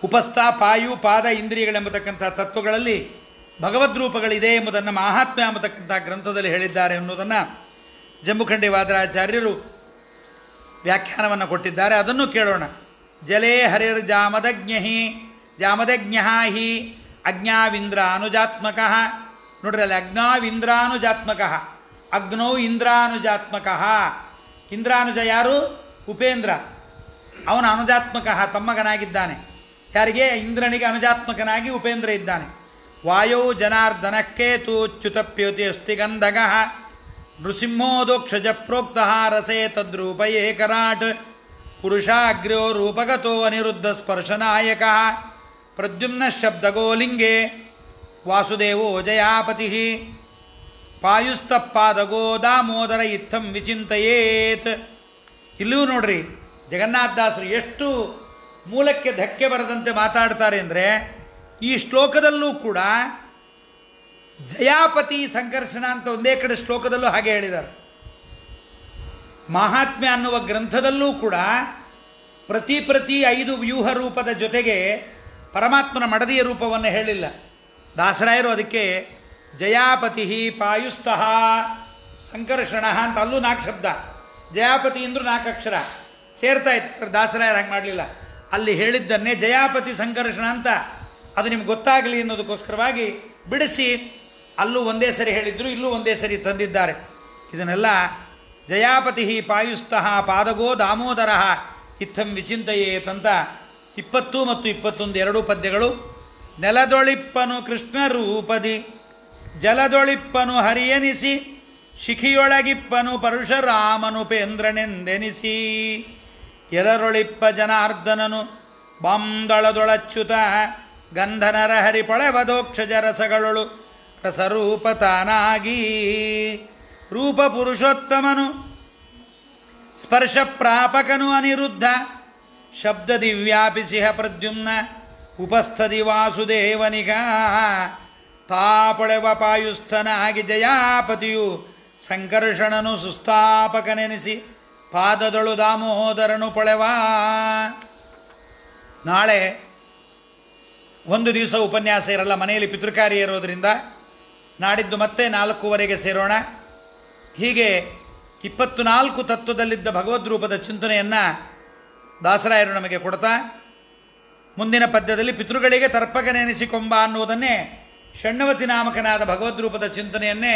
ಉಪಸ್ಥ, ಪಾಯು, ಪಾದ, ಇಂದ್ರಿಯಗಳೆಂಬತಕ್ಕಂಥ ತತ್ವಗಳಲ್ಲಿ ಭಗವದ್ರೂಪಗಳಿದೆ ಎಂಬುದನ್ನು ಮಾಹಾತ್ಮ್ಯ ಎಂಬತಕ್ಕಂಥ ಗ್ರಂಥದಲ್ಲಿ ಹೇಳಿದ್ದಾರೆ ಎನ್ನುವುದನ್ನು ಜಂಬುಖಂಡಿ ವಾದರಾಚಾರ್ಯರು ವ್ಯಾಖ್ಯಾನವನ್ನು ಕೊಟ್ಟಿದ್ದಾರೆ. ಅದನ್ನು ಕೇಳೋಣ. ಜಲೇ ಹರಿರ್ ಜಾಮದಜ್ಞ ಹಿ ಅಜ್ಞಾವಿಂದ್ರ ಅನುಜಾತ್ಮಕ. ನೋಡ್ರಿ ಅಲ್ಲಿ ಅಜ್ಞಾವಿಂದ್ರಾನುಜಾತ್ಮಕ, ಅಗ್ನೌ ಇಂದ್ರಾನುಜಾತ್ಮಕ. ಇಂದ್ರಾನುಜ ಯಾರು? ಉಪೇಂದ್ರ. ಅವನ ಅನುಜಾತ್ಮಕ ತಮ್ಮಗನಾಗಿದ್ದಾನೆ. ಯಾರಿಗೆ? ಇಂದ್ರನಿಗೆ ಅನುಜಾತ್ಮಕನಾಗಿ ಉಪೇಂದ್ರ ಇದ್ದಾನೆ. ವಾಯೌ ಜನಾರ್ದನ ಕೇತು ಚ್ಯುತಪ್ಯೋತಿ ಅಸ್ತಿ ಗಂಧಗ ನೃಸಿಂಹೋದೋಕ್ಷಜ ಪ್ರೋಕ್ತ ರಸೇ ತದ್ರೂಪ ಏಕರಾಟ್ ಪುರುಷಾಗ್ರ್ಯೋ ರೂಪಗತೋ ಅನಿರುದ್ಧ ಸ್ಪರ್ಶನಾಯಕ ಪ್ರದ್ಯುಮ್ನ ಶಬ್ದಗೋಲಿಂಗೆ ವಾಸುದೇವೋ ಜಯಾಪತಿ ಪಾಯುಸ್ತಪಾದಗೋ ದಾಮೋದರ ಇತ್ತಂ ವಿಚಿಂತಯೇತ್. ಇಲ್ಲೂ ನೋಡ್ರಿ ಜಗನ್ನಾಥದಾಸರು ಎಷ್ಟು ಮೂಲಕ್ಕೆ ಧಕ್ಕೆ ಬರದಂತೆ ಮಾತಾಡ್ತಾರೆ ಅಂದರೆ, ಈ ಶ್ಲೋಕದಲ್ಲೂ ಕೂಡ ಜಯಾಪತಿ ಸಂಕರ್ಷಣ ಅಂತ ಒಂದೇ ಕಡೆ ಶ್ಲೋಕದಲ್ಲೂ ಹಾಗೆ ಹೇಳಿದ್ದಾರೆ. ಮಾಹಾತ್ಮ್ಯ ಅನ್ನುವ ಗ್ರಂಥದಲ್ಲೂ ಕೂಡ ಪ್ರತಿ 5 ವ್ಯೂಹ ರೂಪದ ಜೊತೆಗೆ ಪರಮಾತ್ಮನ ಮಡದಿಯ ರೂಪವನ್ನು ಹೇಳಿಲ್ಲ. ದಾಸರಾಯರು ಅದಕ್ಕೆ ಜಯಾಪತಿ ಪಾಯುಸ್ತಃ ಸಂಕರ್ಷಣ ಅಂತ ಅಲ್ಲೂ 4 ಶಬ್ದ, ಜಯಾಪತಿ ಅಂದ್ರೂ 4 ಅಕ್ಷರ ಸೇರ್ತಾ ಇತ್ತು. ದಾಸರಾಯರು ಹಾಗೆ ಮಾಡಲಿಲ್ಲ. ಅಲ್ಲಿ ಹೇಳಿದ್ದನ್ನೇ ಜಯಾಪತಿ ಸಂಕರ್ಷಣ ಅಂತ ಅದು ನಿಮ್ಗೆ ಗೊತ್ತಾಗಲಿ ಅನ್ನೋದಕ್ಕೋಸ್ಕರವಾಗಿ ಬಿಡಿಸಿ ಅಲ್ಲೂ ಒಂದೇ ಸರಿ ಹೇಳಿದ್ರು, ಇಲ್ಲೂ ಒಂದೇ ಸರಿ ತಂದಿದ್ದಾರೆ. ಇದನ್ನೆಲ್ಲ ಜಯಾಪತಿ ಪಾಯುಸ್ತಃ ಪಾದಗೋ ದಾಮೋದರ ಇತ್ತಂ ವಿಚಿಂತಯೇತ್ ಅಂತ 20 ಮತ್ತು 21 ಎರಡೂ ಪದ್ಯಗಳು. ನೆಲದೊಳಿಪ್ಪನು ಕೃಷ್ಣ ರೂಪದಿ ಜಲದೊಳಿಪ್ಪನು ಹರಿಯನಿಸಿ ಶಿಖಿಯೊಳಗಿಪ್ಪನು ಪರಶುರಾಮನುಪೇಂದ್ರನೆಂದೆನಿಸಿ ಎಲರೊಳಿಪ್ಪ ಜನಾರ್ದನನು ಬಾಂದಳದೊಳಚ್ಯುತ ಗಂಧನರ ಹರಿಪೊಳೆವದೋಕ್ಷಜ ರಸಗಳೊಳು ರಸರೂಪ ತಾನಾಗಿ ರೂಪ ಪುರುಷೋತ್ತಮನು ಸ್ಪರ್ಶ ಪ್ರಾಪಕನು ಅನಿರುದ್ಧ ಶಬ್ದದಿ ವ್ಯಾಪಿಸಿಹ ಪ್ರದ್ಯುಮ್ನ ಉಪಸ್ಥದಿ ವಾಸುದೇವನಿಗ ತಾಪೊಳೆವ ಪಾಯುಸ್ಥನಾಗಿ ಜಯಾಪತಿಯು ಸಂಕರ್ಷಣನು ಸುಸ್ಥಾಪಕನೆನಿಸಿ ಪಾದದೊಳು ದಾಮೋದರನು ಪೊಳೆವ. ನಾಳೆ ಒಂದು ದಿವಸ ಉಪನ್ಯಾಸ ಇರಲ್ಲ, ಮನೆಯಲ್ಲಿ ಪಿತೃಕಾರ್ಯ ಇರೋದರಿಂದ ನಾಡಿದ್ದು ಮತ್ತೆ 4:15 ಸೇರೋಣ. ಹೀಗೆ 24 ತತ್ವದಲ್ಲಿದ್ದ ಭಗವದ್ರೂಪದ ಚಿಂತನೆಯನ್ನು ದಾಸರಾಯರು ನಮಗೆ ಕೊಡ್ತಾ, ಮುಂದಿನ ಪದ್ಯದಲ್ಲಿ ಪಿತೃಗಳಿಗೆ ತರ್ಪಕನೆನಿಸಿಕೊಂಬ ಅನ್ನುವುದನ್ನೇ ಷಣ್ಣವತಿ ನಾಮಕನಾದ ಭಗವದ್ರೂಪದ ಚಿಂತನೆಯನ್ನೇ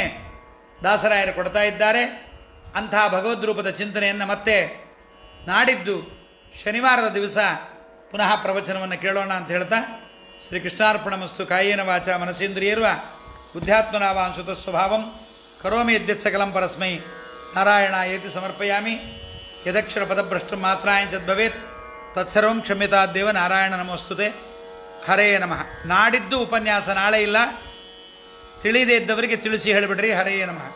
ದಾಸರಾಯರು ಕೊಡ್ತಾ ಇದ್ದಾರೆ. ಅಂತಹ ಭಗವದ್ರೂಪದ ಚಿಂತನೆಯನ್ನು ಮತ್ತೆ ನಾಡಿದ್ದು ಶನಿವಾರದ ದಿವಸ ಪುನಃ ಪ್ರವಚನವನ್ನು ಕೇಳೋಣ ಅಂತ ಹೇಳ್ತಾ, ಶ್ರೀಕೃಷ್ಣಾರ್ಪಣಮಸ್ತು. ಕಾಯೇನ ವಾಚ ಮನಸೇಂದ್ರಿಯರ್ವ ಬುದ್ಧ್ಯಾತ್ಮನಾವಾಂಶುತ ಸ್ವಭಾವಂ ಕರೋಮಿ ಯದ್ಯತ್ ಸಕಲಂ ಪರಸ್ಮೈ ನಾರಾಯಣಾಯೇತಿ ಸಮರ್ಪಯಾಮಿ. ಯದಕ್ಷರ ಪದಭ್ರಷ್ಟಂ ಮಾತ್ರಾಯಂಚದ್ ಭವೇತ್ ತತ್ಸರ್ವಂ ಕ್ಷಮ್ಯತಾದ್ದೇವ. ನಾರಾಯಣ ನಮೋಸ್ತುತೆ. ಹರೇ ನಮಃ. ನಾಡಿದ್ದು ಉಪನ್ಯಾಸ ನಾಳೆ ಇಲ್ಲ. ತಿಳಿದೇ ಇದ್ದವರಿಗೆ ತಿಳಿಸಿ ಹೇಳಿಬಿಡ್ರಿ. ಹರೇ ನಮಃ.